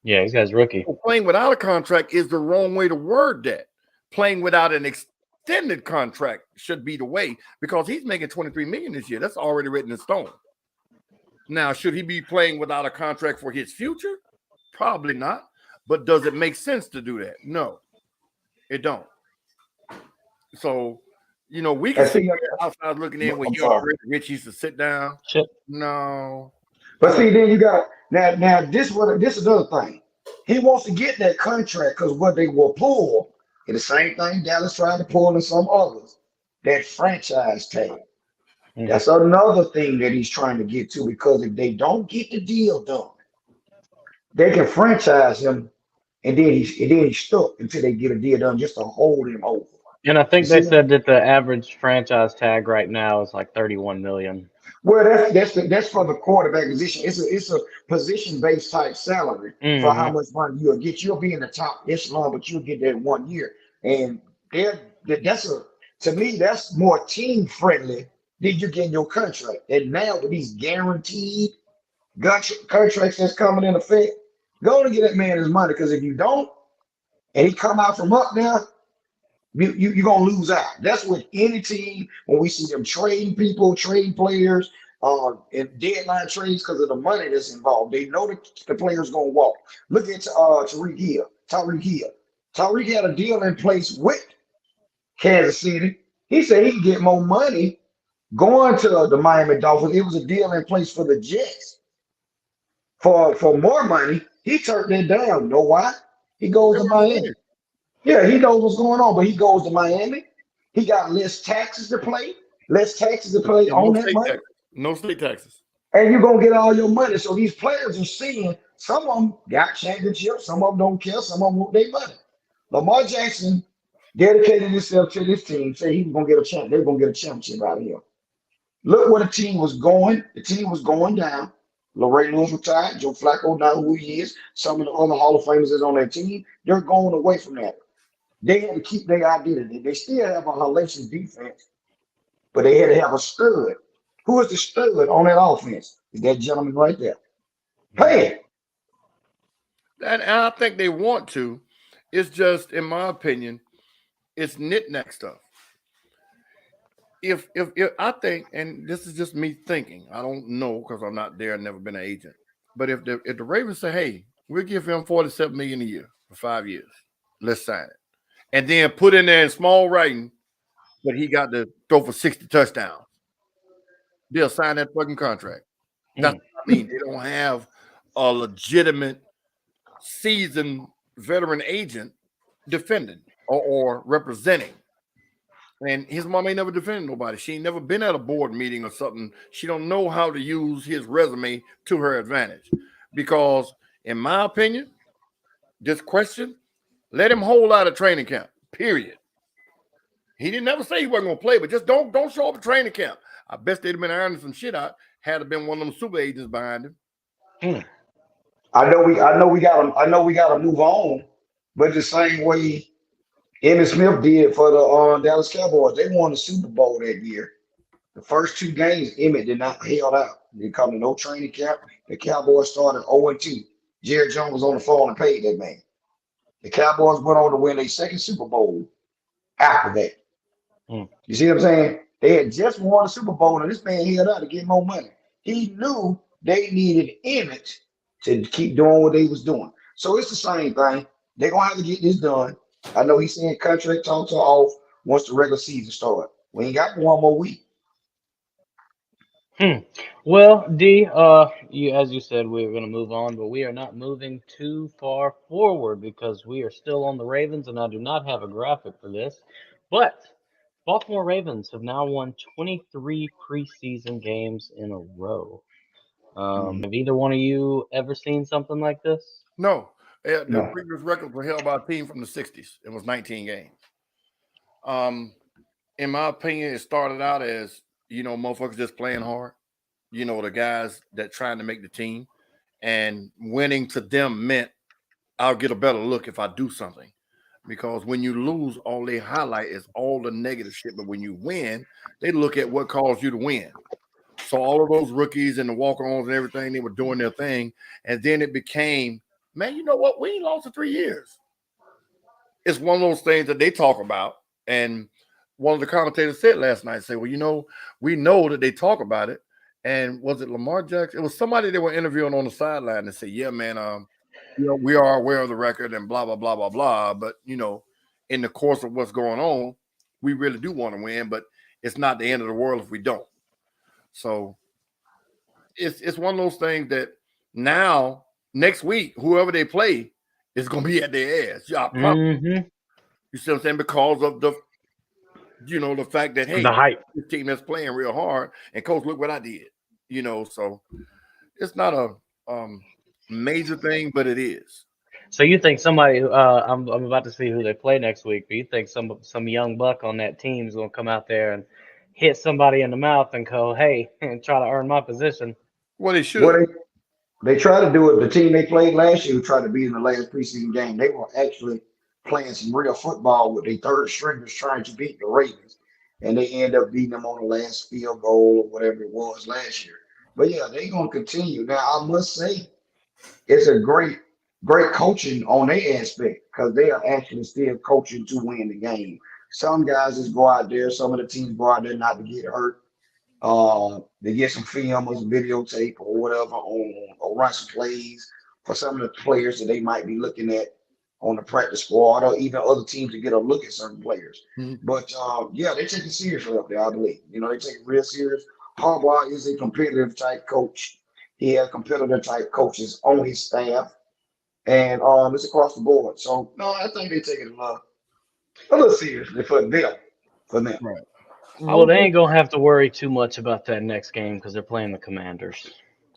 Yeah, this guy's rookie. So playing without a contract is the wrong way to word that. Playing without an extended contract should be the way because he's making $23 million this year. That's already written in stone. Now, should he be playing without a contract for his future? Probably not. But does it make sense to do that? No, it don't. So, we can see outside looking in when you already rich used to sit down. Shit. No. But see, then you got now this is another thing. He wants to get that contract because what they will pull is the same thing Dallas tried to pull and some others, that franchise tag. Mm-hmm. That's another thing that he's trying to get to because if they don't get the deal done, they can franchise him and then he's stuck until they get a deal done just to hold him over. And I think they said that the average franchise tag right now is like $31 million. Well, that's for the quarterback position. It's a position-based type salary for how much money you'll get. You'll be in the top echelon, but you'll get that 1 year. And to me, that's more team friendly than you get in your contract. And now with these guaranteed contracts that's coming in effect, go to get that man his money. Because if you don't, and he come out from up now, you're going to lose out. That's with any team when we see them trading people, trading players, and deadline trades because of the money that's involved. They know the player's going to walk. Look at Tyreek Hill. Tyreek had a deal in place with Kansas City. He said he could get more money going to the Miami Dolphins. It was a deal in place for the Jets for more money. He turned that down. You know why? He goes to Miami. Yeah, he knows what's going on, but he goes to Miami. He got less taxes to pay on that money. No state taxes. And you're going to get all your money. So these players are seeing some of them got championships, some of them don't care, some of them want their money. Lamar Jackson dedicated himself to this team, said he was going to get a champ. They were going to get a championship out of him. Look where the team was going. The team was going down. Lorraine Lewis retired. Joe Flacco, now who he is. Some of the other Hall of Famers that's on that team, they're going away from that. They had to keep their identity. They still have a hellacious defense, but they had to have a stud. Who is the stud on that offense? Is that gentleman right there? Pay it. And I think they want to. It's just, in my opinion, it's knick-knack stuff. If I think, and this is just me thinking, I don't know because I'm not there, never been an agent. But if the Ravens say, hey, we'll give him $47 million a year for 5 years, let's sign it. And then put in there in small writing that he got to throw for 60 touchdowns. They'll sign that fucking contract. That's what I mean. They don't have a legitimate seasoned veteran agent defending or representing. And his mom ain't never defended nobody. She ain't never been at a board meeting or something. She don't know how to use his resume to her advantage. Because, in my opinion, this question, let him hold out of training camp, period. He didn't ever say he wasn't going to play, but just don't show up at training camp. I bet they'd have been ironing some shit out had it been one of them super agents behind him. I know we got to move on, but the same way Emmitt Smith did for the Dallas Cowboys. They won the Super Bowl that year. The first 2 games, Emmitt did not held out. They come to no training camp. The Cowboys started 0-2. Jerry Jones was on the phone and paid that man. The Cowboys went on to win their second Super Bowl after that. You see what I'm saying? They had just won the Super Bowl, and this man held out to get more money. He knew they needed Innate to keep doing what they was doing. So it's the same thing. They're gonna have to get this done. I know he's saying contract talks are off once the regular season starts. We ain't got one more week. Well, D, as you said, we were going to move on, but we are not moving too far forward because we are still on the Ravens, and I do not have a graphic for this. But Baltimore Ravens have now won 23 preseason games in a row. Have either one of you ever seen something like this? No. The No. previous records were held by a team from the 60s. It was 19 games. In my opinion, it started out as, motherfuckers just playing hard. The guys that trying to make the team, and winning to them meant I'll get a better look if I do something. Because when you lose, all they highlight is all the negative shit. But when you win, they look at what caused you to win. So all of those rookies and the walk-ons and everything, they were doing their thing. And then it became, man, you know what? We ain't lost for 3 years. It's one of those things that they talk about. And one of the commentators said last night, say, well, we know that they talk about it. And was it Lamar Jackson? It was somebody they were interviewing on the sideline and said, yeah, man, we are aware of the record and blah, blah, blah, blah, blah. But, in the course of what's going on, we really do want to win, but it's not the end of the world if we don't. So it's one of those things that now, next week, whoever they play is going to be at their ass. You see what I'm saying? Because of the fact that, hey, the hype. This team that's playing real hard, and coach, look what I did. So it's not a major thing, but it is. So you think somebody? I'm about to see who they play next week. But you think some young buck on that team is gonna come out there and hit somebody in the mouth and go, hey, and try to earn my position? Well, they should. Well, they tried to do it. The team they played last year who tried to beat in the last preseason game. They were actually playing some real football with their third stringers trying to beat the Ravens, and they end up beating them on the last field goal or whatever it was last year. But yeah, they're gonna continue. Now I must say, it's a great coaching on their aspect because they are actually still coaching to win the game. Some guys just go out there. Some of the teams go out there not to get hurt. They get some film or some videotape or whatever or run some plays for some of the players that they might be looking at on the practice squad or even other teams to get a look at certain players. But yeah, they take it seriously up there, I believe. They take it real serious. Harbaugh is a competitive type coach. He has competitive type coaches on his staff, and it's across the board. So no, I think they take it a little seriously for them. Right. Well, they ain't gonna have to worry too much about that next game because they're playing the Commanders.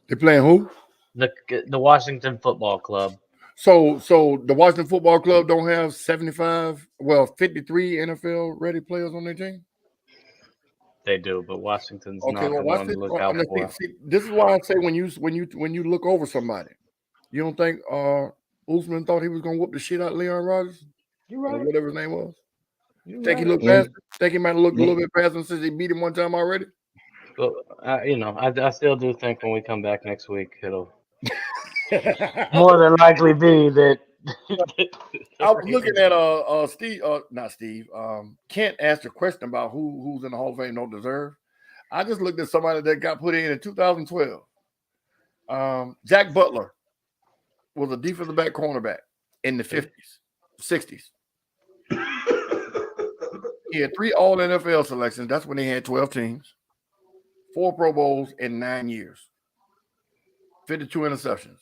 They're playing who? The Washington Football Club. So the Washington Football Club don't have 53 NFL ready players on their team? They do, but Washington's Okay, not well, the one to look out for. See, this is why I say when you look over somebody, you don't think Usman thought he was gonna whoop the shit out of Leon Rodgers? You're right. Or whatever his name was. Think he looked past? Think he might have looked a little bit past him since he beat him one time already? But I still do think when we come back next week, it'll more than likely be that. I was looking at Steve, not Steve. Kent asked a question about who's in the Hall of Fame don't deserve. I just looked at somebody that got put in 2012. Jack Butler was a defensive back cornerback in the 50s, 60s. He had 3 All NFL selections. That's when they had 12 teams, 4 Pro Bowls in 9 years, 52 interceptions.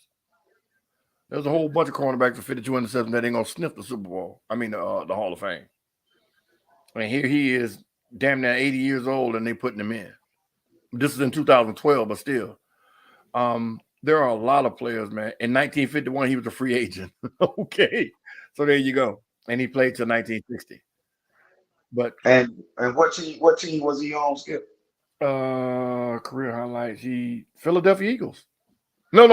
There's a whole bunch of cornerbacks with 52 interceptions that ain't gonna sniff the Super Bowl. I mean, the Hall of Fame. And here he is, damn near 80 years old, and they putting him in. This is in 2012, but still, there are a lot of players, man. In 1951, he was a free agent. Okay, so there you go, and he played till 1960. But and what team was he on, Skip? Career highlights. Philadelphia Eagles. No.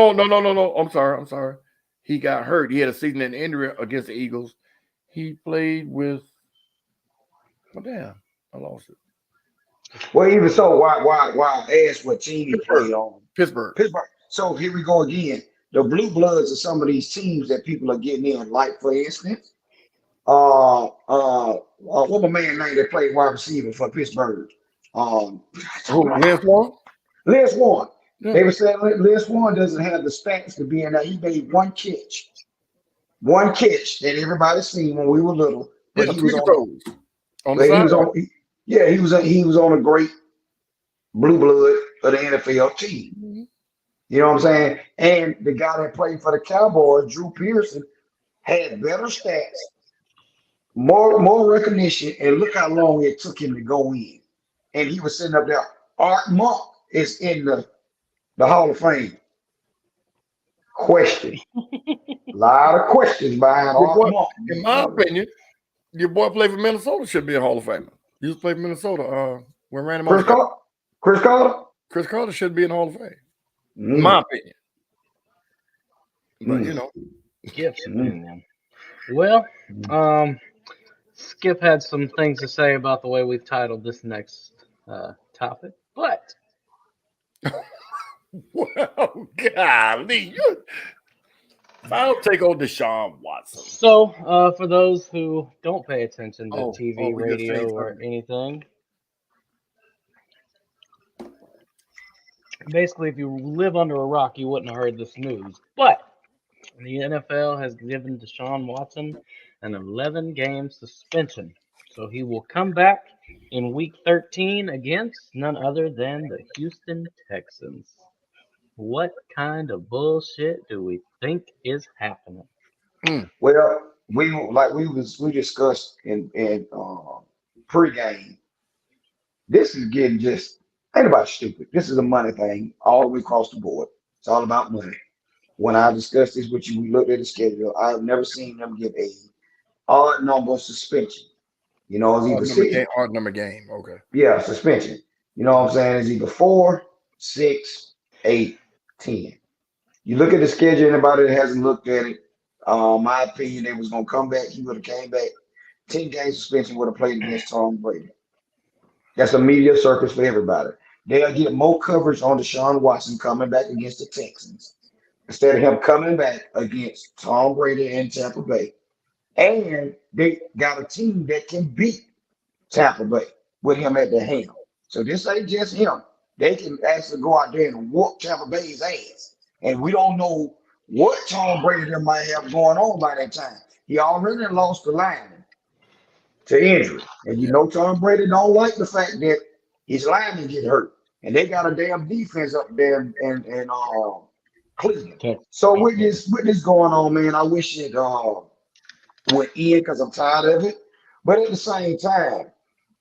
I'm sorry. He got hurt. He had a season-ending injury against the Eagles. He played with. Oh damn! I lost it. Well, even so, why I asked what team he played on? Pittsburgh. So here we go again. the blue bloods of some of these teams that people are getting in. Like for instance, what my man name that played wide receiver for Pittsburgh? Um, Who? Lance Swan? Liz Warren. Yeah. They were saying Liz Warren doesn't have the stats to be in that. He made one catch that everybody seen when we were little, but Yeah, he was tweaker on. toes on the But he was sideline. on. Yeah, he was on a great blue blood of the NFL team. Mhm. You know what I'm saying? And the guy that played for the Cowboys, Drew Pearson, had better stats, more recognition, and look how long it took him to go in. And he was sitting up there. Art Monk is in the Hall of Fame. Question. A lot of questions behind Your Art boy, Monk. in my opinion, your boy played for Minnesota should be a Hall of Famer. He used to play for Minnesota when Randy Moss Chris got Carter. Chris Carter. Chris Carter should be in the Hall of Fame. In Mm, my opinion. But mm, you know, Skip's mm. opinion. Well, Skip had some things to say about the way we've titled this next topic, but well, golly, I'll take on Deshaun Watson. so for those who don't pay attention to Oh, TV, we just radio, changed or something. anything, basically, if you live under a rock, you wouldn't have heard this news. But the NFL has given Deshaun Watson an 11-game suspension. So he will come back in week 13 against none other than the Houston Texans. What kind of bullshit do we think is happening? Well, we discussed in pregame. This is getting just ain't about stupid. This is a money thing all the way across the board. It's all about money. When I discussed this with you, we looked at the schedule. I've never seen them give a odd number suspension. You know, it's either six, Odd number game. Okay. yeah, suspension. You know what I'm saying? It's either 4, 6, 8, 10. You look at the schedule, anybody that hasn't looked at it, my opinion, they was gonna come back. He would have came back. 10-game suspension would have played against Tom Brady. That's a media circus for everybody. They'll get more coverage on Deshaun Watson coming back against the Texans instead of him coming back against Tom Brady and Tampa Bay. And they got a team that can beat Tampa Bay with him at the helm. So this ain't just him. They can actually go out there and whoop Tampa Bay's ass. And we don't know what Tom Brady there might have going on by that time. He already lost the lineman to injury. And you know Tom Brady don't like the fact that his linemen get hurt. And they got a damn defense up there in Cleveland. So with this going on, man, I wish it went in because I'm tired of it. But at the same time,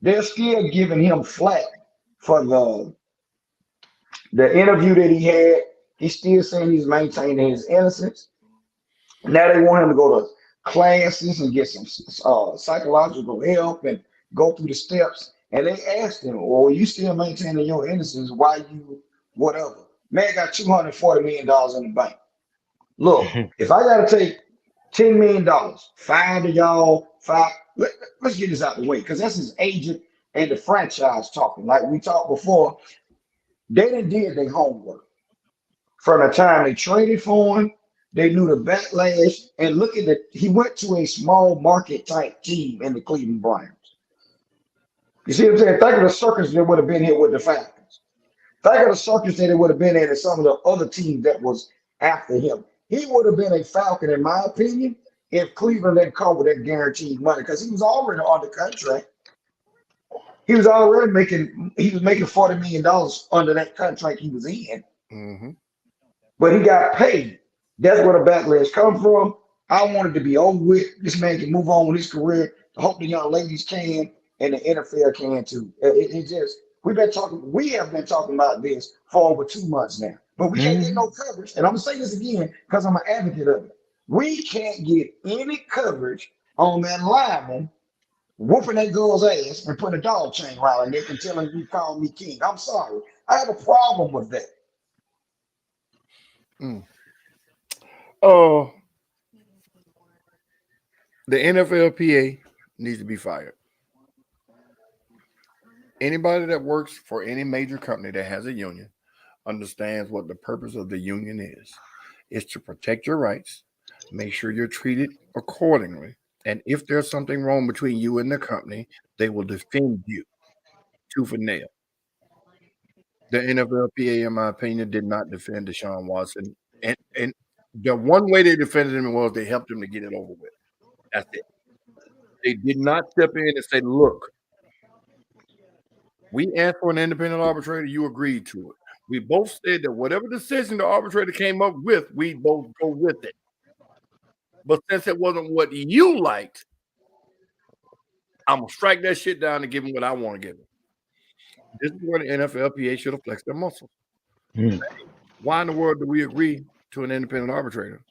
they're still giving him flack for the interview that he had. He's still saying he's maintaining his innocence. Now they want him to go to classes and get some psychological help and go through the steps. And they asked him, "Well, you still maintaining your innocence? Why you whatever?" Man got $240 million in the bank. Look, if I got to take $10 million, five of y'all, five. Let's get this out the way because that's his agent and the franchise talking. Like we talked before, they didn't did their homework from the time they traded for him. They knew the backlash, and look at it. He went to a small market type team in the Cleveland Browns. You see what I'm saying? Think of the circus that would have been here with the Falcons. Think of the circus that it would have been at some of the other teams that was after him. He would have been a Falcon, in my opinion, if Cleveland didn't come with that guaranteed money because he was already on the contract. He was making $40 million under that contract he was in, Mm-hmm. but he got paid. That's where the backlash come from. I wanted to be over with. This man can move on with his career. I hope the young ladies can and the NFL can too. It just we have been talking about this for over 2 months now, but we can't get no coverage. And I'm gonna say this again because I'm an advocate of it. We can't get any coverage on that lineman whooping that girl's ass and putting a dog chain around her neck and telling you call me king. I'm sorry. I have a problem with that. The NFLPA needs to be fired. Anybody that works for any major company that has a union understands what the purpose of the union is. is to protect your rights, make sure you're treated accordingly, and if there's something wrong between you and the company, they will defend you tooth and nail. The NFLPA, in my opinion, did not defend Deshaun Watson, and the one way they defended him was they helped him to get it over with. That's it. They did not step in and say, "Look, we asked for an independent arbitrator. You agreed to it. We both said that whatever decision the arbitrator came up with, we both go with it. But since it wasn't what you liked, I'm gonna strike that shit down and give him what I want to give him." This is where the NFLPA should have flexed their muscles. Why in the world do we agree to an independent arbitrator?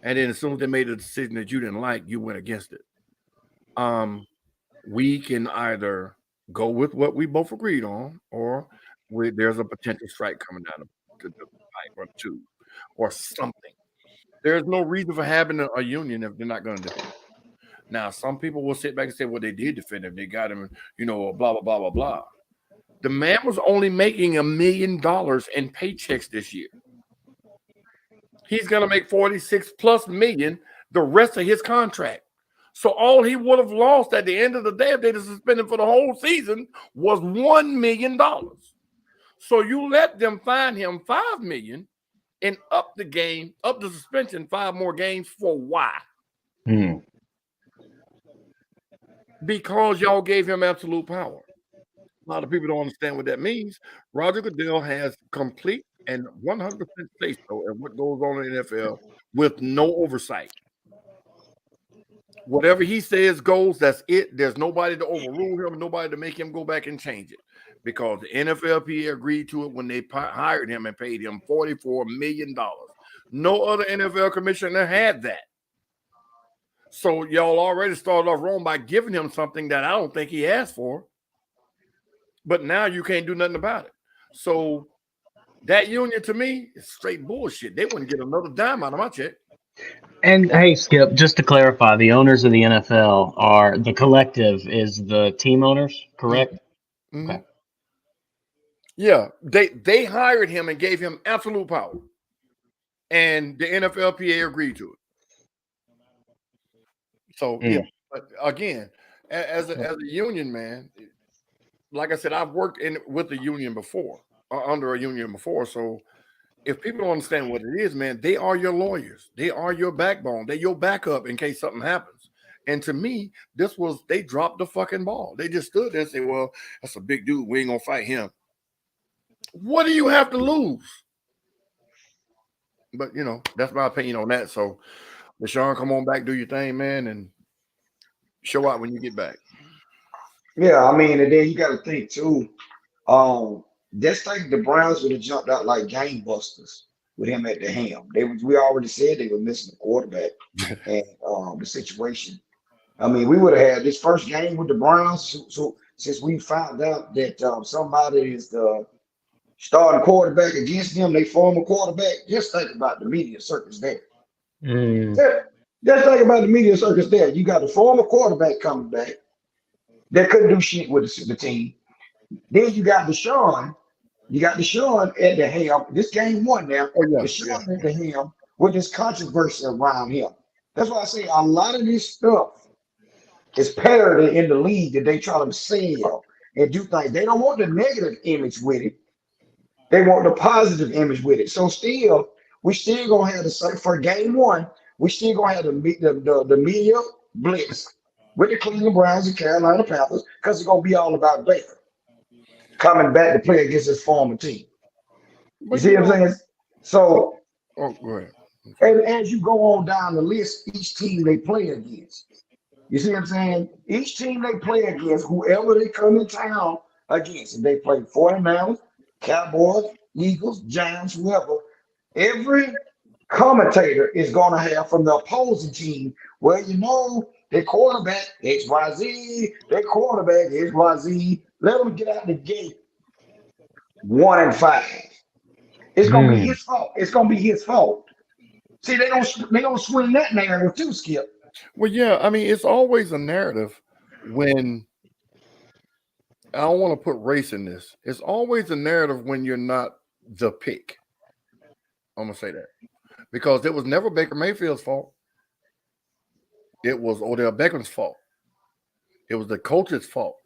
And then as soon as they made a decision that you didn't like, you went against it. We can either go with what we both agreed on, or there's a potential strike coming down the pipe or two, or something. There's no reason for having a union if they're not going to defend it. Now, some people will sit back and say, well, they did defend him. They got him, blah, blah, blah, blah, blah. The man was only making $1 million in paychecks this year. He's going to make 46 plus million the rest of his contract. So all he would have lost at the end of the day, if they suspended for the whole season, was $1 million. So you let them fine him $5 million and up the suspension 5 more games for why? Because y'all gave him absolute power. A lot of people don't understand what that means. Roger Goodell has complete and 100% say-so in what goes on in the NFL with no oversight. Whatever he says goes, that's it. There's nobody to overrule him, nobody to make him go back and change it, because the NFLPA agreed to it when they hired him and paid him $44 million. No other NFL commissioner had that. So y'all already started off wrong by giving him something that I don't think he asked for. But now you can't do nothing about it. So that union, to me, is straight bullshit. They wouldn't get another dime out of my check. And hey, Skip, just to clarify, the owners of the NFL are the collective is the team owners, correct? Mm-hmm. Okay. Yeah, they hired him and gave him absolute power, and the NFLPA agreed to it. So yeah, but again, as a union man, like I said, I've worked with a union before, under a union before. So if people don't understand what it is, man, they are your lawyers. They are your backbone. They're your backup in case something happens. And to me, they dropped the fucking ball. They just stood there and said, well, that's a big dude. We ain't going to fight him. What do you have to lose? But, that's my opinion on that. So, Deshaun, come on back, do your thing, man, and show out when you get back. Yeah, I mean, and then you got to think too. That's like the Browns would have jumped out like game busters with him at the helm. We already said they were missing the quarterback and the situation. I mean, we would have had this first game with the Browns. So since we found out that somebody is the starting quarterback against them, they former quarterback, just think about the media circus there. Just think about the media circus there. You got the former quarterback coming back that couldn't do shit with the team. Then you got Deshaun. You got Deshaun at the helm. This game one now. Deshaun at the helm with this controversy around him. That's why I say a lot of this stuff is parody in the league that they try to sell and do things. They don't want the negative image with it. They want the positive image with it. So we still gonna have the same for game one. We still gonna have the media blitz with the Cleveland Browns and Carolina Panthers, because it's gonna be all about Baker coming back to play against his former team. You see what I'm saying? So, go ahead. And as you go on down the list, each team they play against. You see what I'm saying? Each team they play against, whoever they come in town against, if they play 49ers, Cowboys, Eagles, Giants, whoever, every commentator is going to have from the opposing team, well, their quarterback, XYZ, their quarterback, XYZ, let them get out the gate 1-5. It's going to be his fault. It's going to be his fault. See, they don't swing that narrative too, Skip. Well, yeah, I mean, it's always a narrative when I don't want to put race in this. It's always a narrative when you're not the pick. I'm gonna say that because it was never Baker Mayfield's fault. It was Odell Beckham's fault. It was the coach's fault.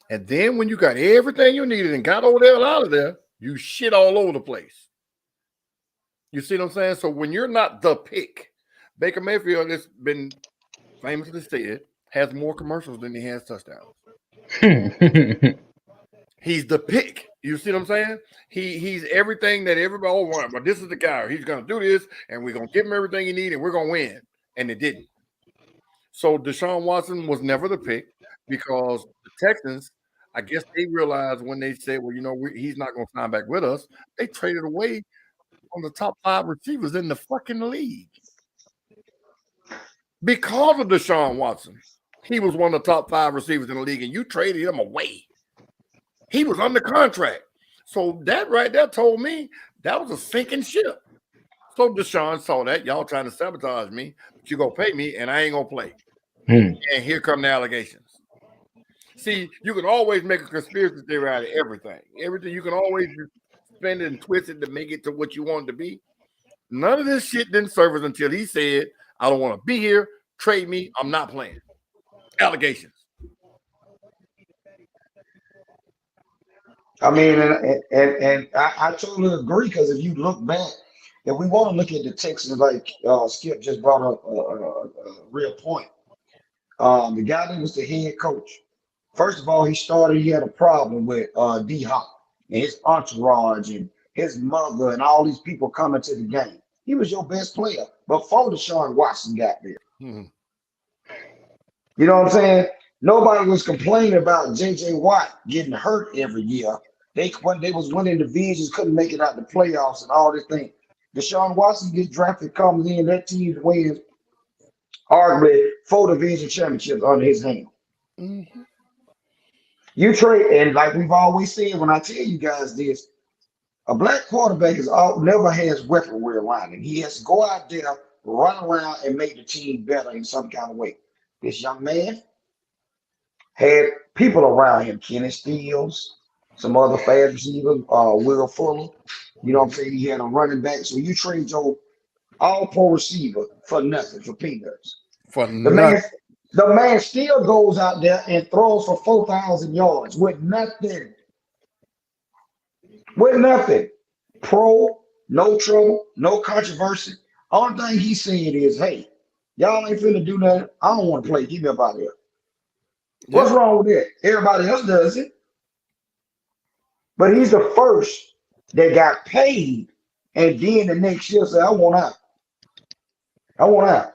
And then when you got everything you needed and got Odell out of there, you shit all over the place. You see what I'm saying? So when you're not the pick, Baker Mayfield has been famously said has more commercials than he has touchdowns. He's the pick. You see what I'm saying? He's everything that everybody wants. But this is the guy. He's going to do this, and we're going to give him everything he needs, and we're going to win. And it didn't. So Deshaun Watson was never the pick because the Texans, I guess they realized when they said, well, he's not going to sign back with us, they traded away on the top 5 receivers in the fucking league. Because of Deshaun Watson, he was one of the top 5 receivers in the league, and you traded him away. He was under contract. So that right there told me that was a sinking ship. So Deshaun saw that. Y'all trying to sabotage me, but you going to pay me, and I ain't going to play. And here come the allegations. See, you can always make a conspiracy theory out of everything. Everything you can always spin it and twist it to make it to what you want it to be. None of this shit didn't surface until he said, I don't want to be here. Trade me. I'm not playing. Allegations. I mean, and I totally agree, because if you look back, if we want to look at the Texans, like Skip just brought up a real point. The guy that was the head coach, first of all, he had a problem with D-Hop and his entourage and his mother and all these people coming to the game. He was your best player before Deshaun Watson got there. Mm-hmm. You know what I'm saying? Nobody was complaining about J.J. Watt getting hurt every year. When they was winning divisions, couldn't make it out the playoffs and all this thing. Deshaun Watson gets drafted, comes in, that team wins arguably 4 division championships under his hand. Mm-hmm. You trade, and like we've always said, when I tell you guys this, a black quarterback never has weaponry around him. He has to go out there, run around, and make the team better in some kind of way. This young man had people around him, Kenny Stills, some other fast receivers, Will Fuller. You know what I'm saying? He had a running back. So you trade your all-pro receiver for nothing, for peanuts. The man still goes out there and throws for 4,000 yards with nothing. With nothing. Pro, no trouble, no controversy. Only thing he said is, hey, y'all ain't finna do nothing. I don't want to play. Get me up out of here. Yeah. What's wrong with that? Everybody else does it. But he's the first that got paid, and then the next year said, I want out. I want out.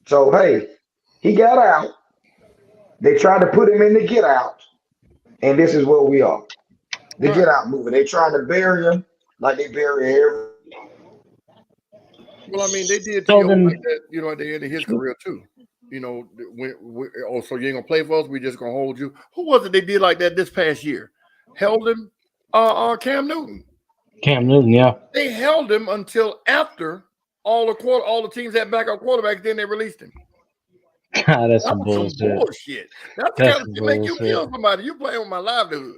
So, hey, he got out. They tried to put him in the get out, and this is where we are. The get out movie. They tried to bury him like they bury every. Well, I mean, they did to like that, at the end of his career too. So you ain't gonna play for us? We just gonna hold you. Who was it they did like that this past year? Held him, Cam Newton. Cam Newton, yeah. They held him until after all the teams had backup quarterbacks. Then they released him. God, that's some bullshit. That's the kind of shit make you kill somebody. You playing with my livelihood.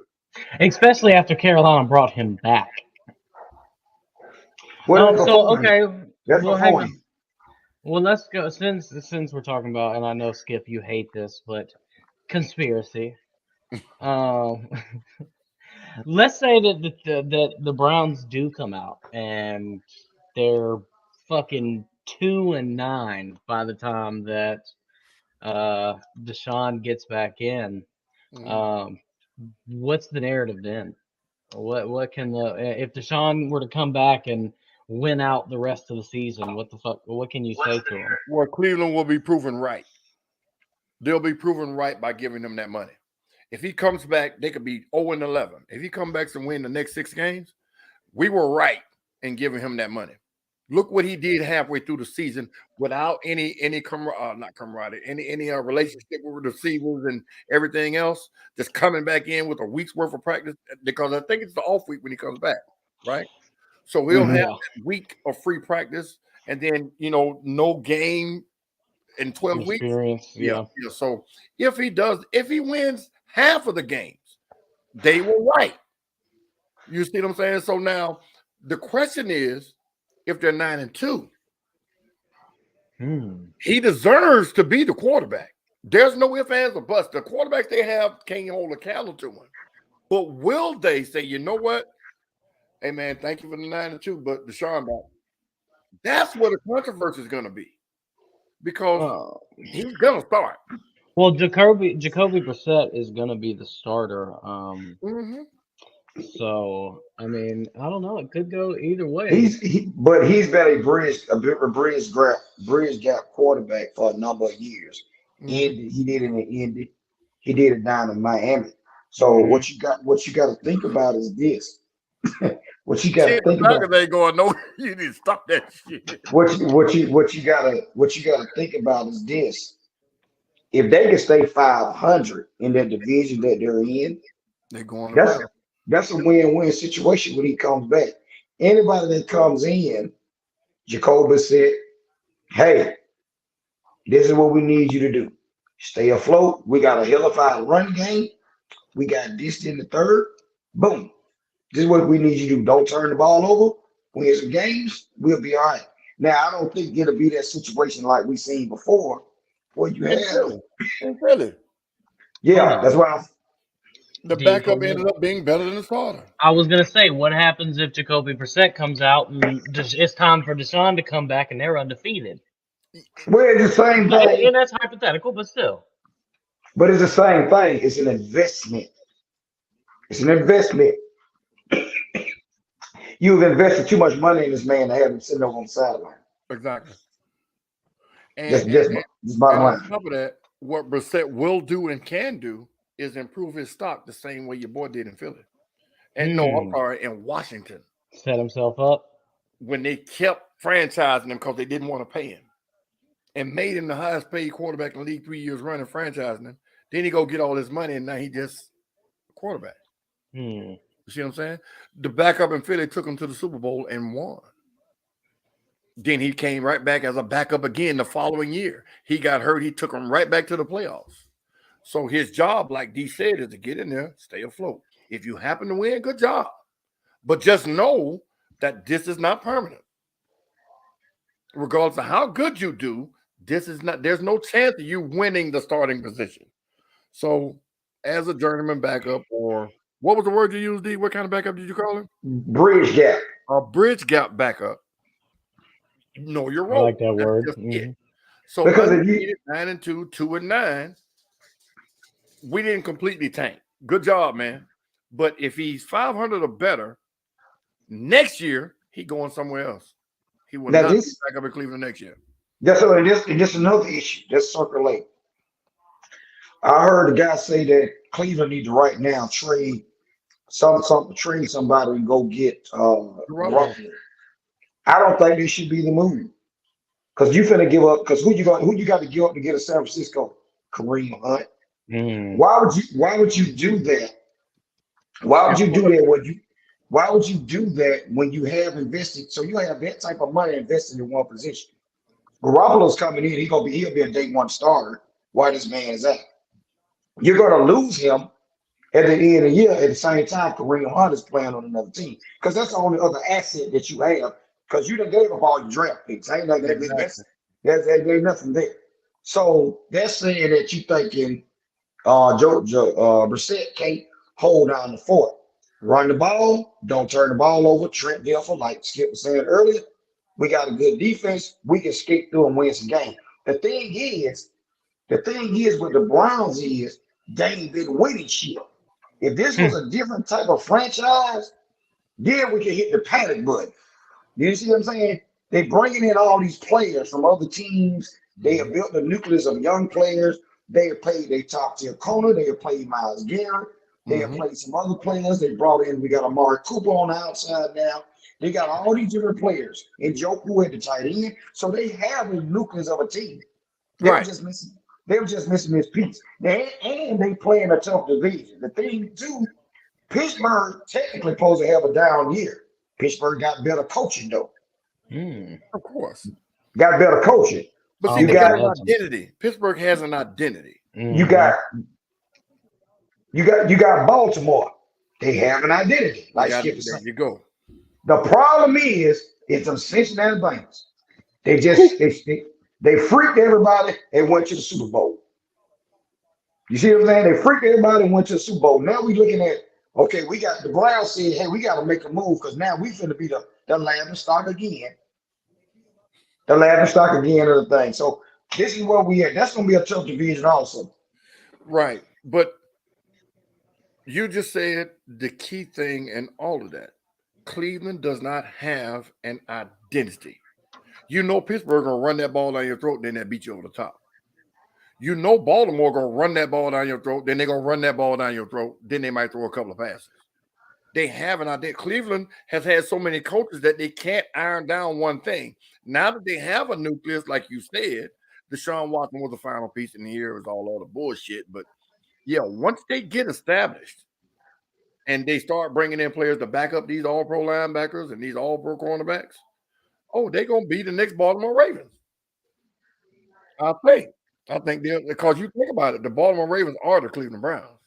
Especially after Carolina brought him back. Well, let's go. Since we're talking about, and I know Skip, you hate this, but conspiracy. Let's say that the Browns do come out and they're fucking 2-9 by the time that Deshaun gets back in. What's the narrative then? What can if Deshaun were to come back and win out the rest of the season, what can you say to him? Well, Cleveland will be proven right. They'll be proven right by giving him that money. If he comes back, they could be 0-11. If he comes back and win the next 6 games, we were right in giving him that money. Look what he did halfway through the season without any relationship with the receivers and everything else. Just coming back in with a week's worth of practice, because I think it's the off week when he comes back, right? So he'll have that week of free practice, and then no game in 12 weeks. Yeah. So if he wins half of the games, they were right. You see what I'm saying? So now the question is, if they're 9-2, He deserves to be the quarterback. There's no ifs, ands, or buts. The quarterbacks they have can't hold a candle to him. But will they say, you know what? Hey, man, thank you for the 9-2, but Deshaun back. That's where the controversy is going to be because he's going to start. Well, Jacoby Brissett is going to be the starter. So, I mean, I don't know. It could go either way. But he's been a bridge gap quarterback for a number of years. Indy, he did it in Indy. He did it down in Miami. So what you got to think about is this. What you got to think about? They going no. You need to stop that shit. What you gotta think about is this. If they can stay 500 in that division that they're in, they're going. That's a win-win situation when he comes back. Anybody that comes in, Jacoby said, "Hey, this is what we need you to do. Stay afloat. We got a hellified run game. We got this in the third. Boom. This is what we need you to do. Don't turn the ball over. Win some games. We'll be all right." Now, I don't think it'll be that situation like we seen before, where you have really. Yeah, that's why the backup ended up being better than the starter. I was gonna say, what happens if Jacoby Brissett comes out and it's time for Deshaun to come back and they're undefeated? Well, it's the same thing. And that's hypothetical, but still. But it's the same thing. It's an investment. It's an investment. You've invested too much money in this man to have him sitting over on the sideline. Exactly. And just bottom line. On top of that, what Brissett will do and can do is improve his stock the same way your boy did in Philly. And in Washington. Set himself up. When they kept franchising him because they didn't want to pay him. And made him the highest paid quarterback in the league 3 years running, franchising him. Then he go get all his money and now he just a quarterback. You see what I'm saying? The backup in Philly took him to the Super Bowl and won. Then he came right back as a backup again the following year. He got hurt. He took him right back to the playoffs. So his job, like D said, is to get in there, stay afloat. If you happen to win, good job. But just know that this is not permanent. Regardless of how good you do, there's no chance of you winning the starting position. So as a journeyman backup, or what was the word you used, D? What kind of backup did you call him? Bridge gap. A bridge gap backup. Know your role. I like that word. So because if you 9-2, 2-9, we didn't completely tank. Good job, man. But if he's 500 or better, next year he going somewhere else. He will not be back up in Cleveland next year. That's another issue. That's Circle Lake. I heard a guy say that Cleveland need to right now trade somebody and go get Garoppolo. I don't think this should be the move. Because you finna give up, because who you got to give up to get a San Francisco? Kareem Hunt. Why would you do that? Why would you do that when you have invested? So you have that type of money invested in one position. Garoppolo's coming in, he'll be a day one starter while this man is out. You're gonna lose him at the end of the year. At the same time, Kareem Hunt is playing on another team. Because that's the only other asset that you have. Because you done gave up all your draft picks. Ain't like that. There's nothing there. So that's saying that you thinking Brissett can't hold down the fort. Run the ball, don't turn the ball over. Trent Dilfer, like Skip was saying earlier, we got a good defense. We can skate through and win some games. The thing is with the Browns is they ain't been winning shit. If this was a different type of franchise, then we can hit the panic button. You see what I'm saying? They bringing in all these players from other teams. They have built a nucleus of young players. They have played their top tier corner. They have played Myles Garrett. They have played some other players. They brought in, we got Amari Cooper on the outside now. They got all these different players. And Joku at the tight end. So they have a nucleus of a team. They were just missing this piece. And they play in a tough division. The thing too, Pittsburgh technically supposed to have a down year. Pittsburgh got better coaching though. Of course. Got better coaching. But see, they got an identity. Pittsburgh has an identity. You got Baltimore. They have an identity. Like Skip was saying. There you go. The problem is it's some Cincinnati Bengals. They They freaked everybody and went to the Super Bowl. You see what I'm saying? They freaked everybody and went to the Super Bowl. Now we looking at, okay, we got the Browns saying, hey, we got to make a move because now we finna be the laughing stock again. The laughing stock again of the thing. So this is where we at. That's going to be a tough division also. Right. But you just said the key thing in all of that. Cleveland does not have an identity. You know Pittsburgh going to run that ball down your throat, then they beat you over the top. You know Baltimore going to run that ball down your throat, then they're going to run that ball down your throat, then they might throw a couple of passes. They have an idea. Cleveland has had so many coaches that they can't iron down one thing. Now that they have a nucleus, like you said, Deshaun Watson was the final piece in the year. It was all the bullshit. But, yeah, once they get established and they start bringing in players to back up these all-pro linebackers and these all-pro cornerbacks, they're going to be the next Baltimore Ravens. I think they're, because you think about it, the Baltimore Ravens are the Cleveland Browns.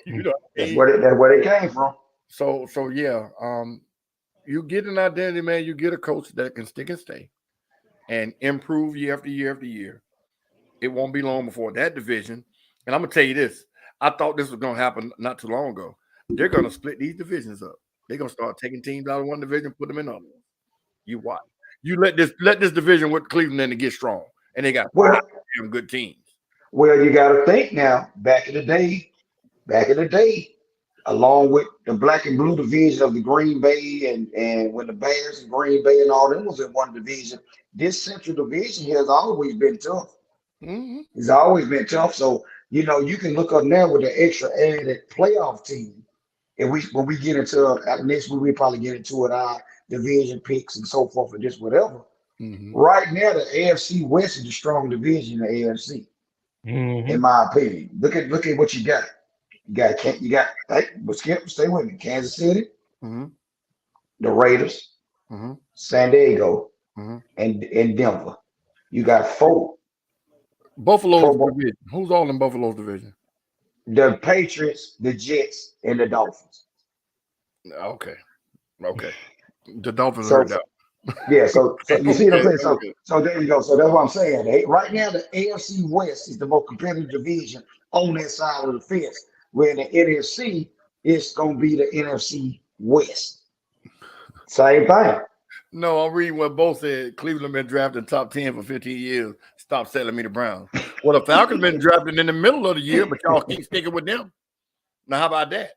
You know, that's where they came from. So yeah, you get an identity, man. You get a coach that can stick and stay and improve year after year after year. It won't be long before that division. And I'm gonna tell you this: I thought this was gonna happen not too long ago. They're gonna split these divisions up. They're gonna start taking teams out of one division, put them in other. You watch. You let this division with Cleveland in to get strong, and they got damn good teams. Well, you got to think now. Back in the day, along with the black and blue division of the Green Bay and when the Bears and Green Bay and all them was in one division, this central division has always been tough. Mm-hmm. It's always been tough. So, you know, you can look up now with the extra added playoff team. And when we get into next week, we'll probably get into it, our division picks and so forth and just whatever. Mm-hmm. Right now, the AFC West is the strong division in the AFC, in my opinion. Look at what you got. You got. Skip, stay with me. Kansas City, the Raiders, San Diego, and Denver. You got 4. Buffalo's division. Who's all in Buffalo's division? The Patriots, the Jets, and the Dolphins. Okay. The Dolphins are down. Yeah, so you see what I'm saying? So there you go. So that's what I'm saying. Right now, the AFC West is the most competitive division on that side of the fence, where the NFC is going to be the NFC West. Same thing. No, I'm reading what both said. Cleveland been drafted top 10 for 15 years. Stop selling me the Browns. Well, the Falcons been drafted in the middle of the year, but y'all keep sticking with them. Now, how about that?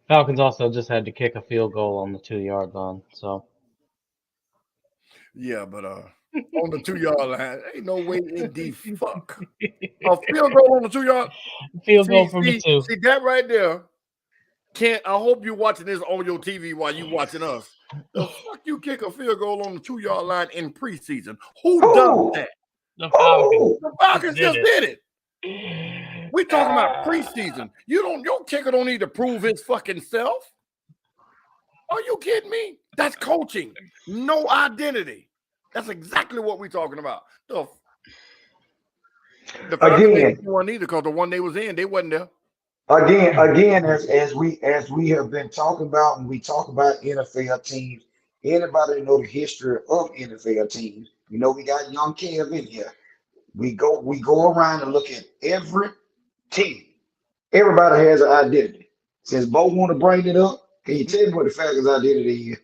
Falcons also just had to kick a field goal on the 2-yard line. So, yeah, but on the 2-yard line, ain't no way in the fuck a field goal on the 2-yard. Field goal from the 2. See that right there. I hope you're watching this on your TV while you watching us. The fuck you kick a field goal on the 2-yard line in preseason? Who does that? The Falcons. The Falcons just did it. We talking about preseason. Your kicker don't need to prove his fucking self. Are you kidding me? That's coaching. No identity. That's exactly what we're talking about. The Falcons weren't either because the one they was in, they wasn't there. Again, as we have been talking about, and we talk about NFL teams, anybody know the history of NFL teams? You know, we got young Kev in here. We go around and look at every team. Everybody has an identity. Since Bo want to bring it up, can you tell me what the Falcons' identity is?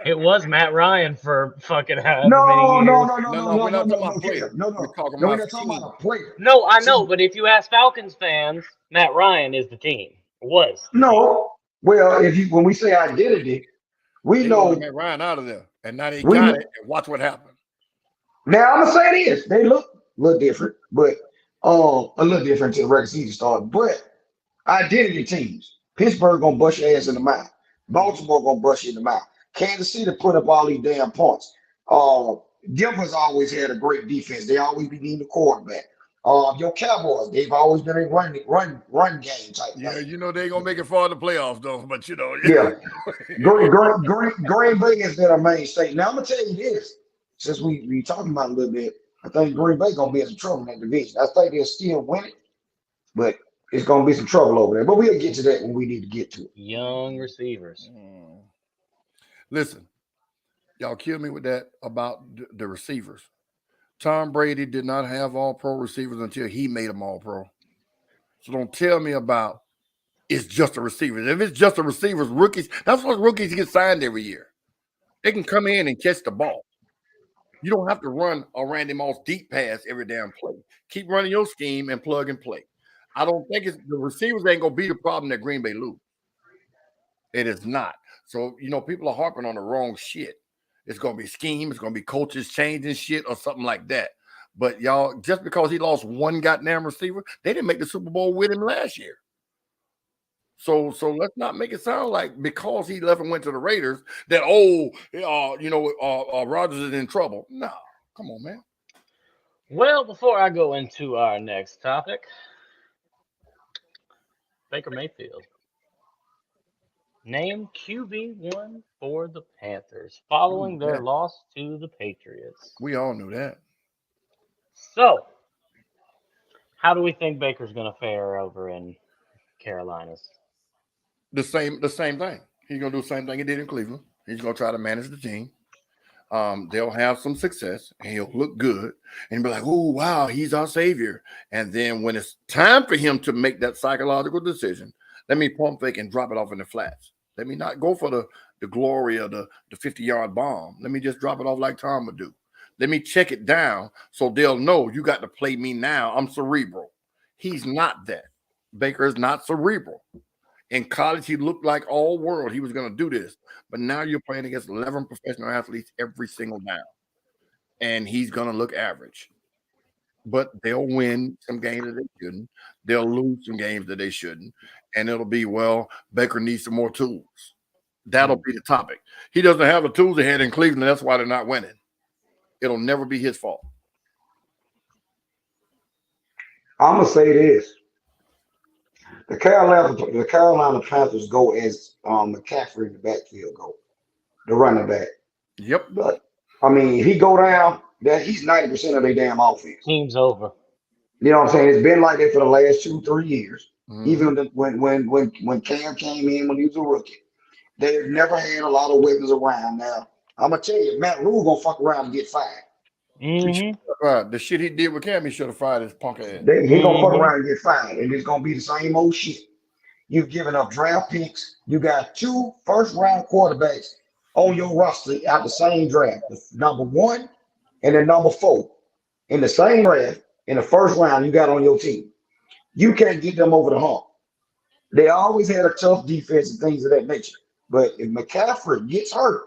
It was Matt Ryan for fucking No, we're not talking about a player. We're not talking about a player. No, I know, but if you ask Falcons fans, Matt Ryan is the team. Was. No. Well, when we say identity, we know Matt Ryan out of there, and now they got it. And watch what happened. Now I'm gonna say this: they look a little different, but a little different to the regular season start. But identity teams: Pittsburgh gonna bust your ass in the mouth. Baltimore gonna bust you in the mouth. Kansas City put up all these damn points. Denver's always had a great defense. They always be needing a quarterback. Your Cowboys, they've always been a run game type. Yeah, thing. You know they gonna make it far in the playoffs though. But you know, yeah. Green Bay has been a mainstay. Now I'm gonna tell you this: since we talking about it a little bit, I think Green Bay gonna be in some trouble in that division. I think they'll still win it, but it's gonna be some trouble over there. But we'll get to that when we need to get to it. Young receivers. Listen, y'all kill me with that about the receivers. Tom Brady did not have all-pro receivers until he made them all-pro. So don't tell me about it's just the receivers. If it's just the receivers, rookies, that's what rookies get signed every year. They can come in and catch the ball. You don't have to run a Randy Moss deep pass every damn play. Keep running your scheme and plug and play. I don't think it's the receivers ain't gonna be the problem that Green Bay lose. It is not. So people are harping on the wrong shit. It's gonna be scheme. It's gonna be coaches changing shit or something like that. But y'all, just because he lost one goddamn receiver, they didn't make the Super Bowl with him last year. So let's not make it sound like because he left and went to the Raiders that Rodgers is in trouble. No, come on, man. Well, before I go into our next topic, Baker Mayfield. Name QB1 for the Panthers following their loss to the Patriots. We all knew that. So, how do we think Baker's going to fare over in Carolinas? The same thing. He's gonna do the same thing he did in Cleveland. He's gonna try to manage the team. They'll have some success, and he'll look good, and be like, "Oh wow, he's our savior." And then when it's time for him to make that psychological decision, let me pump fake and drop it off in the flats. Let me not go for the glory of the 50-yard bomb. Let me just drop it off like Tom would do. Let me check it down so they'll know you got to play me now. I'm cerebral. He's not that. Baker is not cerebral. In college, he looked like all world. He was going to do this. But now you're playing against 11 professional athletes every single down. And he's going to look average. But they'll win some games that they shouldn't. They'll lose some games that they shouldn't. And it'll be, well, Baker needs some more tools. That'll be the topic. He doesn't have the tools they had in Cleveland. That's why they're not winning. It'll never be his fault. I'm going to say this. The Carolina Panthers go as McCaffrey in the backfield go, the running back. Yep. But I mean, he go down, that he's 90% of their damn offense. Team's over. You know what I'm saying? It's been like that for the last 2-3 years. Mm-hmm. Even when Cam came in when he was a rookie, they've never had a lot of weapons around. Now I'm gonna tell you, Matt Rule gonna fuck around and get fired. Mm-hmm. The shit he did with Cam, he should have fired his punk ass. He gonna fuck around and get fired, and it's gonna be the same old shit. You've given up draft picks. You got 2 first-round quarterbacks on your roster out the same draft, the number 1 and the number 4 in the same draft in the first round. You got on your team. You can't get them over the hump. They always had a tough defense and things of that nature. But if McCaffrey gets hurt,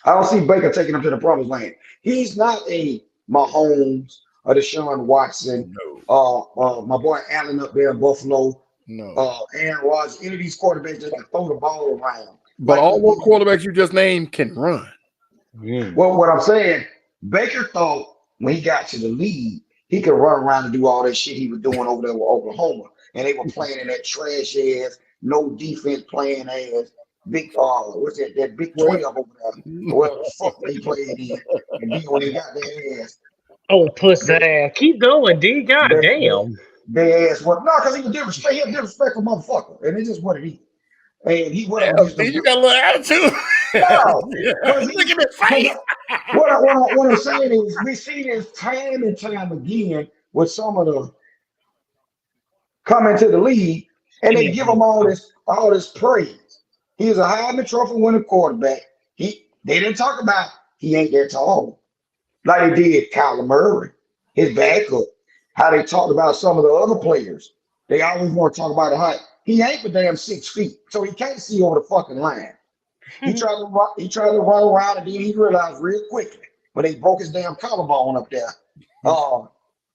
I don't see Baker taking him to the promised land. He's not a Mahomes or Deshaun Watson, my boy Allen up there in Buffalo, Aaron Rodgers, any of these quarterbacks that can throw the ball around. But all those quarterbacks you just named can run. Well, what I'm saying, Baker thought when he got to the league, he could run around and do all that shit he was doing over there with Oklahoma. And they were playing in that trash ass, no defense playing ass, big what's that big 12 over there, whatever the fuck they played in, and D when they got their ass. Oh, pussy. Keep going, D. God damn. Their ass what? No, because he was disrespectful motherfucker, and it's just what it is. And he went up against you got a little attitude. No, look at his face. What I'm saying is we see this time and time again with some of the coming to the league, and they give him all this praise. He's a Heisman Trophy winning quarterback. They didn't talk about he ain't that tall, like they did Kyler Murray, his backup. How they talked about some of the other players. They always want to talk about the height. He ain't but damn 6 feet, so he can't see over the fucking line. He tried to run around, and then he realized real quickly when they broke his damn collarbone up there.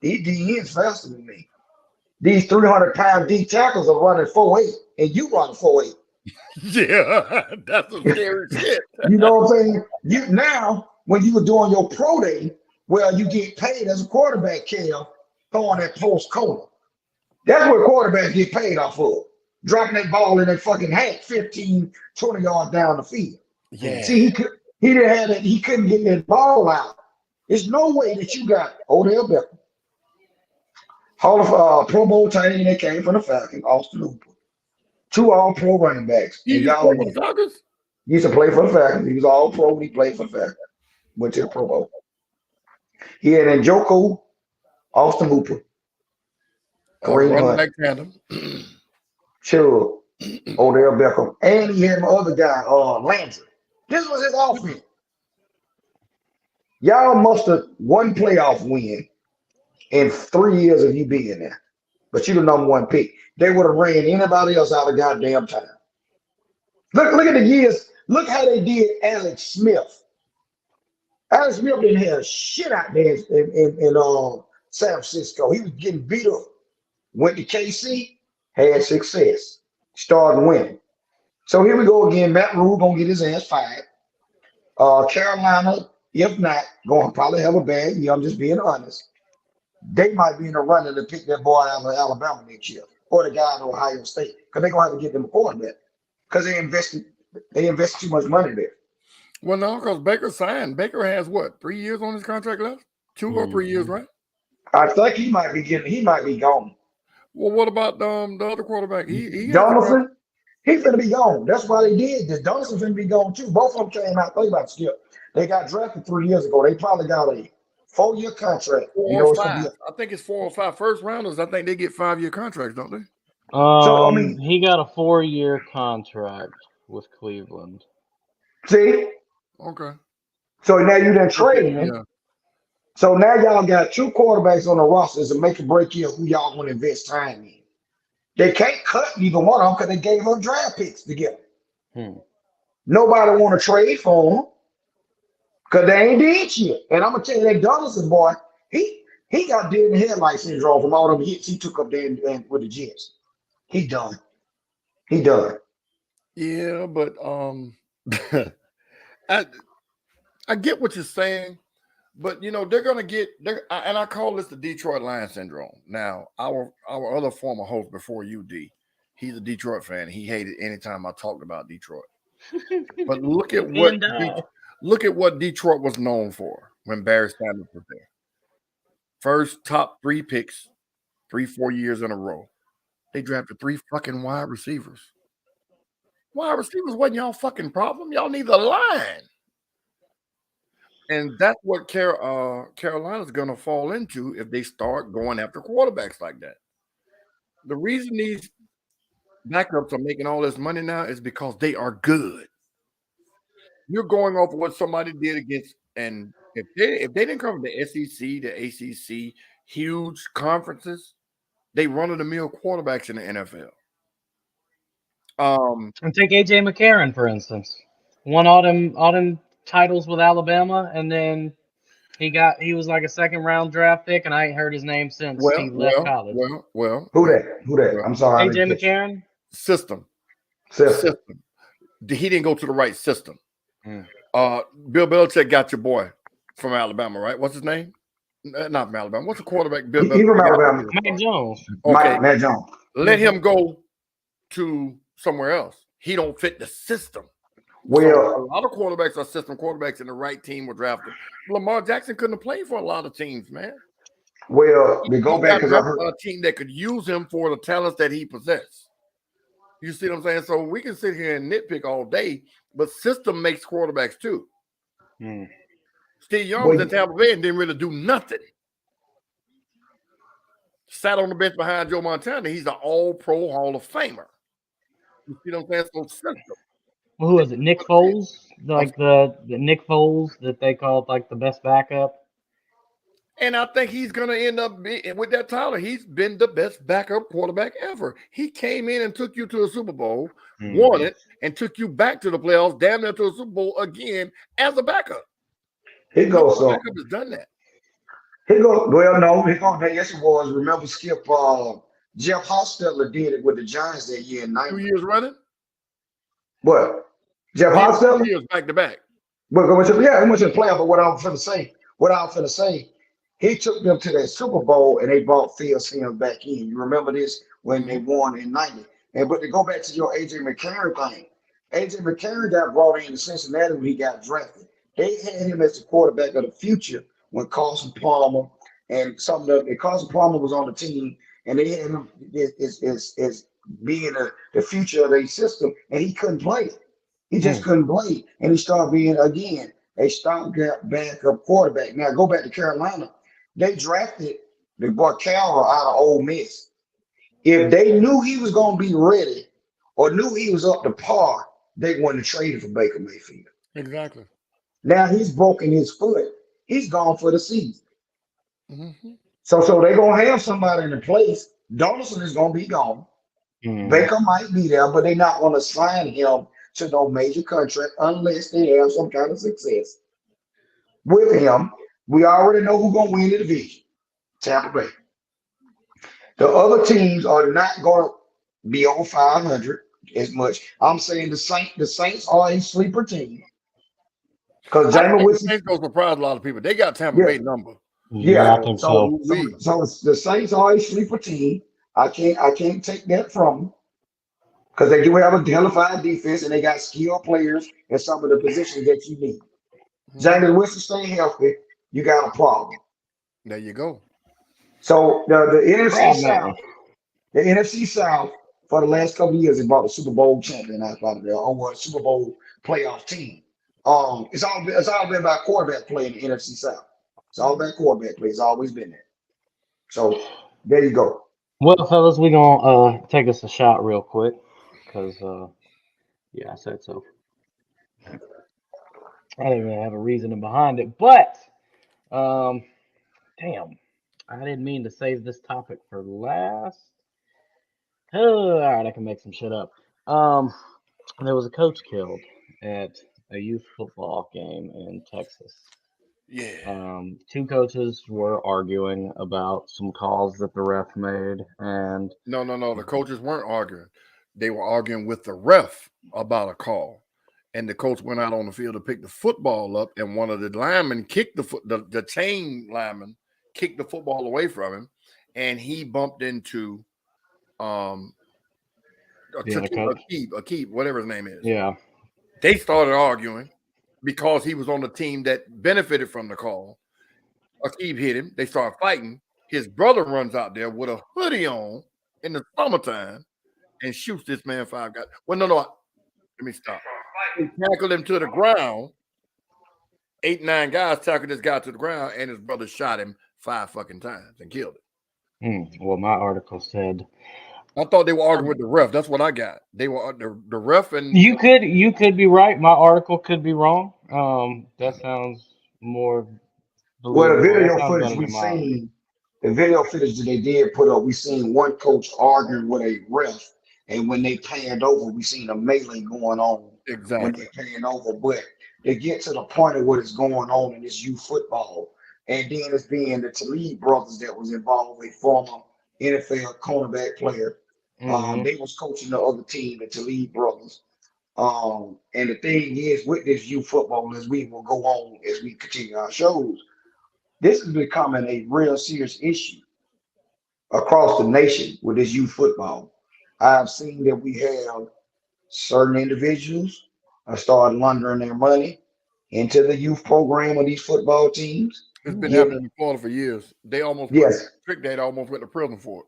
He is faster than me. These 300-pound D tackles are running 4.8, and you run 4.8. Yeah, that's some scary shit. You know what I'm saying? Now, when you were doing your pro day, well, you get paid as a quarterback, Cal, throwing that post corner. That's what quarterbacks get paid off of. Dropping that ball in that fucking hat 15, 20 yards down the field. Yeah. See, he didn't have that, he couldn't get that ball out. There's no way that you got Odell Beckham, Hall of Pro Bowl tight end that came from the Falcons, Austin Hooper, 2 all-pro running backs. And y'all, He used to play for the Falcons. He was all pro when he played for the Falcons. Went to the Pro Bowl. He had Njoku, Austin Hooper, Kareem running Hunt, back tandem. Chubb, Odell Beckham, and he had my other guy, Landry. This was his offense. Y'all must have one playoff win in 3 years of you being there, but you the number one pick. They would have ran anybody else out of goddamn time. Look at the years. Look how they did Alex Smith. Alex Smith didn't have shit out there in San Francisco. He was getting beat up. Went to KC, had success, started winning. So here we go again. Matt Rule gonna get his ass fired. Carolina, if not, gonna probably have a bad year. I'm just being honest. They might be in the running to pick that boy out of Alabama next year, or the guy in Ohio State, because they're gonna have to get them a quarterback because they invested too much money there. Well, no, because Baker signed. Baker has what, 3 years on his contract left? 2 or 3 years, right? I think he might be gone. Well, what about the other quarterback? He Donaldson, he's gonna be gone. That's why they did this. Donaldson's gonna be gone too. Both of them came out. Think about Skip. They got drafted 3 years ago. They probably got a 4-year contract. 4 You know, or it's gonna 5. I think it's 4 or 5 first rounders. I think they get 5-year contracts, don't they? So I mean, He got a 4-year contract with Cleveland. see. Okay. So now you done trading. Yeah. So now y'all got 2 quarterbacks on the rosters and make a break here who y'all want to invest time in. They can't cut neither one of them because they gave up draft picks together. Nobody want to trade for them because they ain't did shit. And I'm gonna tell you that Donaldson boy, he got dead in the headlight syndrome from all them hits he took up there and with the Jets. He done. Yeah, but I get what you're saying, but you know they're gonna get and I call this the Detroit Lion syndrome. Now, our other former host before you, D, he's a Detroit fan. He hated anytime I talked about Detroit. But look at what Detroit was known for when Barry Sanders was there. First top 3 picks, 3-4 years in a row. They drafted 3 fucking wide receivers. Wide receivers wasn't y'all fucking problem. Y'all need a line. And that's what Carolina's going to fall into if they start going after quarterbacks like that. The reason these backups are making all this money now is because they are good. You're going off what somebody did against, and if they didn't come from the SEC, the ACC, huge conferences, they run-of-the-mill quarterbacks in the NFL. And take AJ McCarron, for instance. Won all them titles with Alabama, and then he was like a 2nd-round draft pick, and I ain't heard his name since he left college. Who that? I'm sorry. AJ McCarron? System. He didn't go to the right system. Bill Belichick got your boy from Alabama, right? What's his name? Not from Alabama. What's the quarterback? He from Alabama. Mac Jones. Okay. Mac Jones. Let him go to somewhere else. He don't fit the system. Well, so a lot of quarterbacks are system quarterbacks, and the right team will draft them. Lamar Jackson couldn't have played for a lot of teams, man. Well, they go back because I heard a team that could use him for the talents that he possessed. You see what I'm saying? So we can sit here and nitpick all day, but system makes quarterbacks too. Steve Young was in Tampa Bay and didn't really do nothing. Sat on the bench behind Joe Montana. He's an all-pro Hall of Famer. You see what I'm saying? So system. Who was it? Nick Foles? Like the Nick Foles that they called like the best backup. And I think he's going to end up with that title. He's been the best backup quarterback ever. He came in and took you to a Super Bowl, won it, and took you back to the playoffs, damn near to a Super Bowl again as a backup. He goes so. Backup has done that. He go well. No, he go. Yes, it was. Remember, Skip. Jeff Hostetler did it with the Giants that year in 90. 2 years running. What? Jeff Hostetler? 2 years back to back. But he went to the playoff. But what I was finna say, he took them to that Super Bowl and they brought Phil Simms back in. You remember this when they won in 90. But to go back to your AJ McCarron thing, AJ McCarron got brought into Cincinnati when he got drafted. They had him as the quarterback of the future when Carson Palmer and Carson Palmer was on the team, and they had him as being the future of their system, and he couldn't play it. He just couldn't play, and he started being again a stopgap backup quarterback. Now go back to Carolina. They drafted the boy Carroll out of Ole Miss. If they knew he was going to be ready or knew he was up to par, they wouldn't have traded for Baker Mayfield. Exactly. Now he's broken his foot. He's gone for the season. Mm-hmm. So they're gonna have somebody in the place. Donaldson is gonna be gone. Baker might be there, but they're not gonna sign him to no major contract unless they have some kind of success with him. We already know who's gonna win the division. Tampa Bay. The other teams are not gonna be over 500 as much. I'm saying the Saints are a sleeper team because I Jameis think the Winston. Saints gonna surprise a lot of people. They got Tampa Yeah, Bay number. yeah. I think So so. the Saints are a sleeper team. I can't take that from them because they do have a hellified defense and they got skilled players in some of the positions that you need. Jameis Winston stay healthy, you got a problem. There you go. So the NFC Problem. South, the NFC South for the last couple of years is about the Super Bowl champion out of there, or Super Bowl playoff team. It's all been about quarterback play in the NFC South. It's all about quarterback play. It's always been there. So there you go. Well, fellas, we gonna take us a shot real quick, cause yeah, I said so. I didn't really have a reasoning behind it, but damn, I didn't mean to save this topic for last. Oh, all right, I can make some shit up. There was a coach killed at a youth football game in Texas. Yeah. Two coaches were arguing about some calls that the ref made, and No. The coaches weren't arguing. They were arguing with the ref about a call. And the coach went out on the field to pick the football up, and one of the linemen kicked the chain lineman kicked the football away from him, and he bumped into the other coach. Akeem, whatever his name is. Yeah. They started arguing because he was on the team that benefited from the call. Akeem hit him. They started fighting. His brother runs out there with a hoodie on in the summertime and shoots this man 5 guys. Well, no. Let me stop. They tackled him to the ground. 8, 9 guys tackled this guy to the ground, and his brother shot him 5 fucking times and killed him. Well, my article said. I thought they were arguing with the ref. That's what I got. They were the ref and You could be right. My article could be wrong. That sounds more Well, the believable. That video sounds footage better we than mine. seen, the video footage that they did put up, we seen one coach arguing with a ref, and when they panned over, we seen a melee going on when exactly. they panned over. But they get to the point of what is going on in this youth football, and then it's being the Talib brothers that was involved, a former NFL cornerback player. They was coaching the other team, the Talib brothers. And the thing is, with this youth football, as we will go on as we continue our shows, this is becoming a real serious issue across the nation with this youth football. I've seen that we have certain individuals start laundering their money into the youth program of these football teams. It's been happening in Florida for years. They almost Trick Dad almost went to prison for it.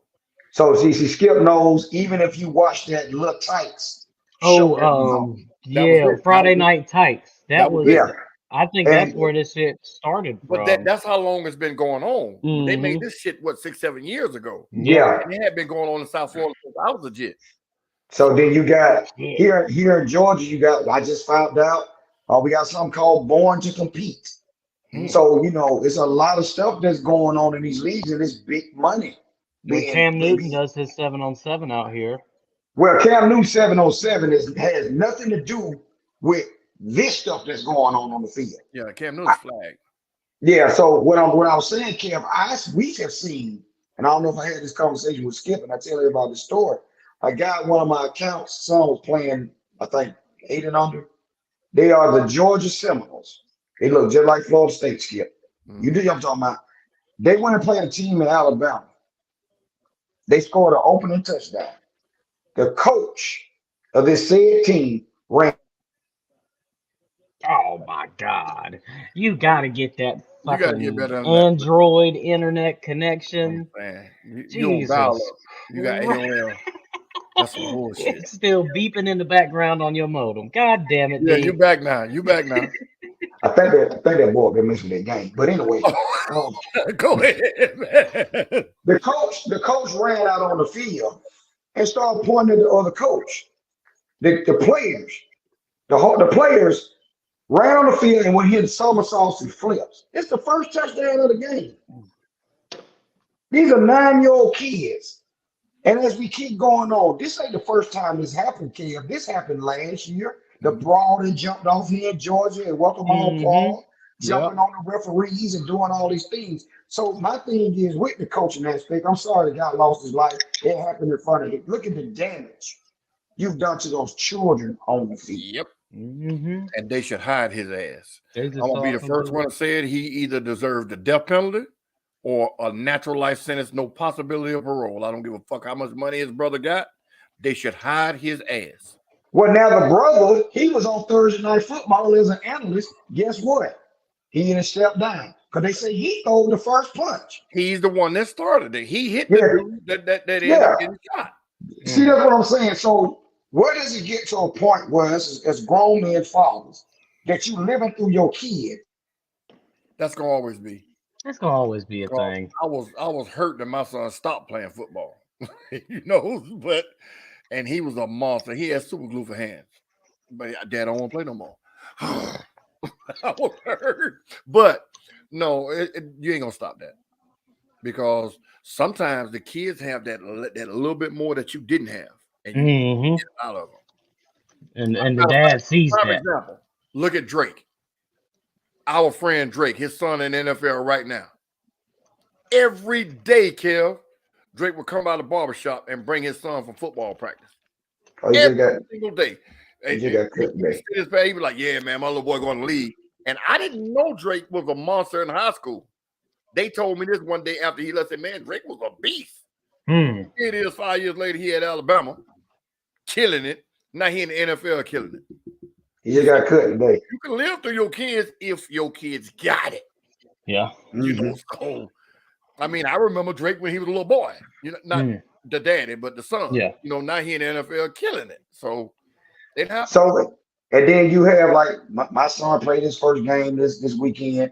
So see, Skip knows even if you watch that Little Tights show that was on. Yeah, Friday Night Tights. That was yeah. I think that's where this shit started from. But that's how long it's been going on. They made this shit 6, 7 years ago. Yeah. And it had been going on in South Florida since I was legit. So then you got here in Georgia, you got, I just found out, we got something called Born to Compete. So, it's a lot of stuff that's going on in these leagues, and it's big money. Cam Newton does his 7-on-7 out here. Well, Cam Newton 7-on-7 has nothing to do with this stuff that's going on the field. Yeah, Cam Newton's flag. Yeah, so what I was saying, Cam, we have seen, and I don't know if I had this conversation with Skip, and I tell you about the story. I got one of my accounts, son was playing, I think, 8 and under. They are the Georgia Seminoles. They look just like Florida State, Skip. You do what I'm talking about. They went and played a team in Alabama. They scored an opening touchdown. The coach of this said team ran. Oh my God! You got to get that fucking better Android internet connection. You on dial-up. You got AOL. That's some bullshit. It's still beeping in the background on your modem. God damn it, Yeah, D. you back now. You back now. I think that boy been missing that game. But anyway, um, Go ahead, man. the coach ran out on the field and started pointing at the other coach. The players, the players ran on the field and were hitting somersaults and flips. It's the first touchdown of the game. These are 9-year-old kids. And as we keep going on, this ain't the first time this happened, Kev. This happened last year. The brawl that jumped off here in Georgia and Welcome Home Paul, jumping on the referees and doing all these things. So my thing is with the coaching aspect, I'm sorry the guy lost his life. It happened in front of him. Look at the damage you've done to those children on the field. Yep. Mm-hmm. And they should hide his ass. They I'm just gonna be the talking first to- one to say it. He either deserved the death penalty or a natural life sentence, no possibility of parole. I don't give a fuck how much money his brother got. They should hide his ass. Well, now the brother, he was on Thursday Night Football as an analyst. Guess what? He didn't step down because they say he threw the first punch. He's the one that started it. He hit Yeah. the dude that ended Yeah. up getting shot. See, that's what I'm saying. So where does it get to a point where as grown men fathers that you living through your kid? That's gonna always be. That's gonna always be a Well, thing. I was hurt that my son stopped playing football. You know, and he was a monster. He had super glue for hands. But Dad, I don't want to play no more. I was hurt. But no, you ain't gonna stop that. Because sometimes the kids have that little bit more that you didn't have, and you Mm-hmm. get out of them. And the dad sees Prime that. example. Look at Drake. Our friend Drake, his son in the NFL right now. Every day, Kel, Drake would come out of the barbershop and bring his son from football practice. Oh, you Every got, single day. And you got cut today. he was like, yeah, man, my little boy going to league. And I didn't know Drake was a monster in high school. They told me this one day after he left. Said, man, Drake was a beast. Hmm. Here it is 5 years later, he at Alabama, killing it. Now he in the NFL killing it. You got cut today. You can live through your kids if your kids got it. Yeah. You know, so I mean, I remember Drake when he was a little boy. You know, not the daddy, but the son. Yeah. You know, now he in the NFL killing it. So it happens. So, and then you have like my son played his first game this weekend.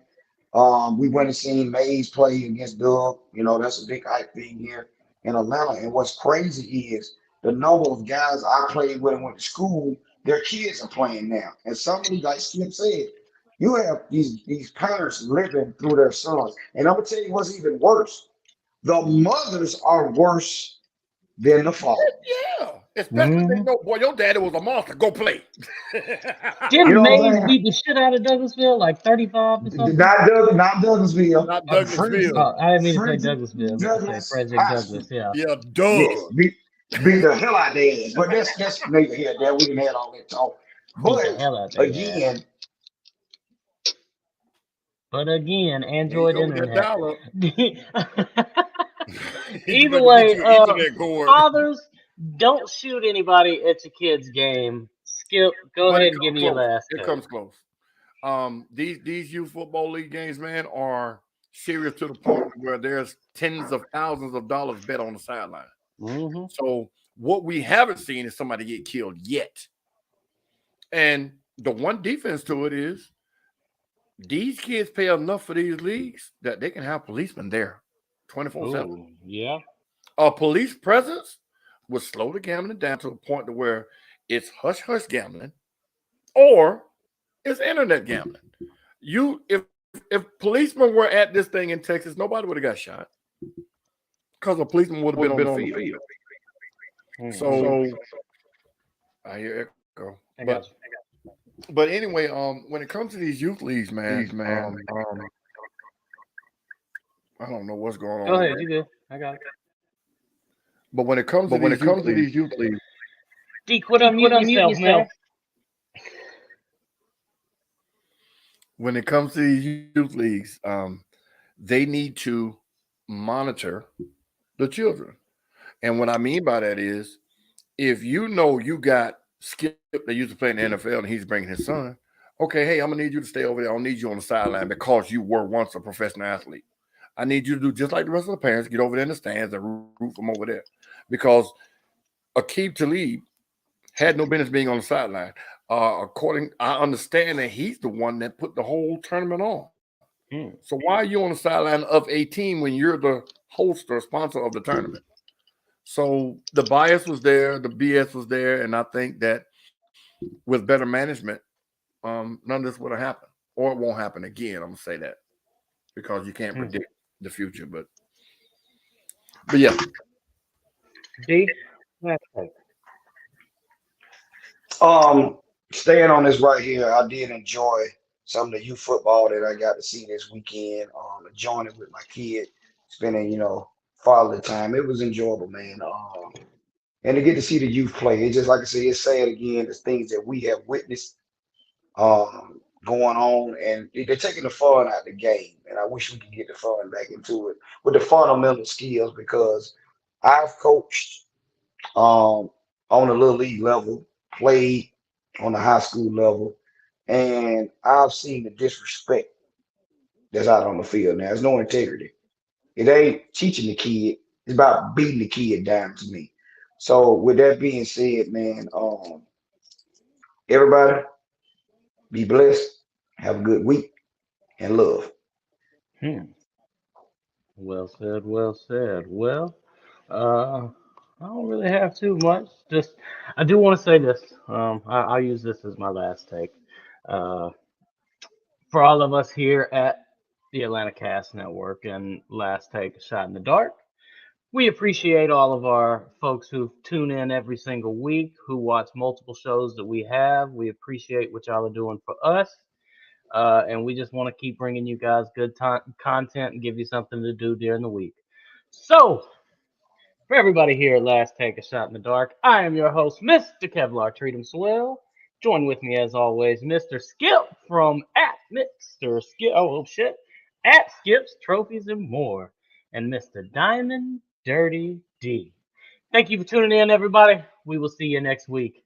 We went and seen Mays play against Doug. You know, that's a big hype thing here in Atlanta. And what's crazy is the number of guys I played with and went to school, their kids are playing now. And somebody, like Skip said, you have these parents living through their sons. And I'm gonna tell you what's even worse. The mothers are worse than the father. Yeah. Especially if they know, boy, your daddy was a monster. Go play. Didn't You know what I'm Mays saying? beat the shit out of Douglasville like 35 or something? Not Douglasville. Not Douglasville. Oh, I didn't mean to say Frederick Douglasville. Douglass Frederick High Douglass, School. yeah. Yeah, Yes, Doug. beat the hell out of their ass. But that's neither here nor there. We didn't have all that talk. Beat the But hell out of their ass. again, Android There you go with that internet. dial-up. You Either better way, get your Ethernet cord. fathers, don't shoot anybody at your kid's game. Skip, go But ahead it and give comes me your close. last It take. comes close. These youth football league games, man, are serious to the point where there's tens of thousands of dollars bet on the sideline. Mm-hmm. So what we haven't seen is somebody get killed yet. And the one defense to it is these kids pay enough for these leagues that they can have policemen there 24/7. Yeah. A police presence would slow the gambling down to a point to where it's hush-hush gambling or it's internet gambling. If policemen were at this thing in Texas, nobody would have got shot because a policeman would have been on the field. So I hear echo. But anyway, when it comes to these youth leagues, man, I don't know what's going on. Go ahead, you do. I got it. But when it comes to these youth leagues, D, quit unmuting yourself, man. when it comes to these youth leagues, they need to monitor the children. And what I mean by that is, if you know you got Skip that used to play in the NFL and he's bringing his son, okay, hey, I'm going to need you to stay over there. I don't need you on the sideline because you were once a professional athlete. I need you to do just like the rest of the parents, get over there in the stands and root from over there. Because Aqib Talib had no business being on the sideline. According, I understand that he's the one that put the whole tournament on. So why are you on the sideline of a team when you're the host or sponsor of the tournament? So the bias was there, the BS was there, and I think that with better management, none of this would have happened, or it won't happen again. I'm gonna say that because you can't predict the future, but yeah. D. Staying on this right here, I did enjoy some of the youth football that I got to see this weekend. Enjoying it with my kid, spending, fatherly time. It was enjoyable, man. And to get to see the youth play, it's just like I said, it's sad again, the things that we have witnessed going on, and they're taking the fun out of the game. And I wish we could get the fun back into it with the fundamental skills, because I've coached on the little league level, played on the high school level, and I've seen the disrespect that's out on the field now. There's no integrity. It ain't teaching the kid, it's about beating the kid down to me. So with that being said, man, everybody be blessed, have a good week, and love. Well said. Well said. Well, I don't really have too much. Just I do want to say this. I'll use this as my last take. Uh, for all of us here at the Atlanta Cast Network and Last Take a Shot in the Dark, we appreciate all of our folks who tune in every single week, who watch multiple shows that we have. We appreciate what y'all are doing for us. And we just want to keep bringing you guys good content and give you something to do during the week. So, for everybody here at Last Take a Shot in the Dark, I am your host, Mr. Kevlar Treat 'em Swell. Join with me as always, Mr. Skip from at Mr. Skip. Oh shit, at Skips Trophies and More, and Mr. Diamond Dirty D. Thank you for tuning in, everybody. We will see you next week.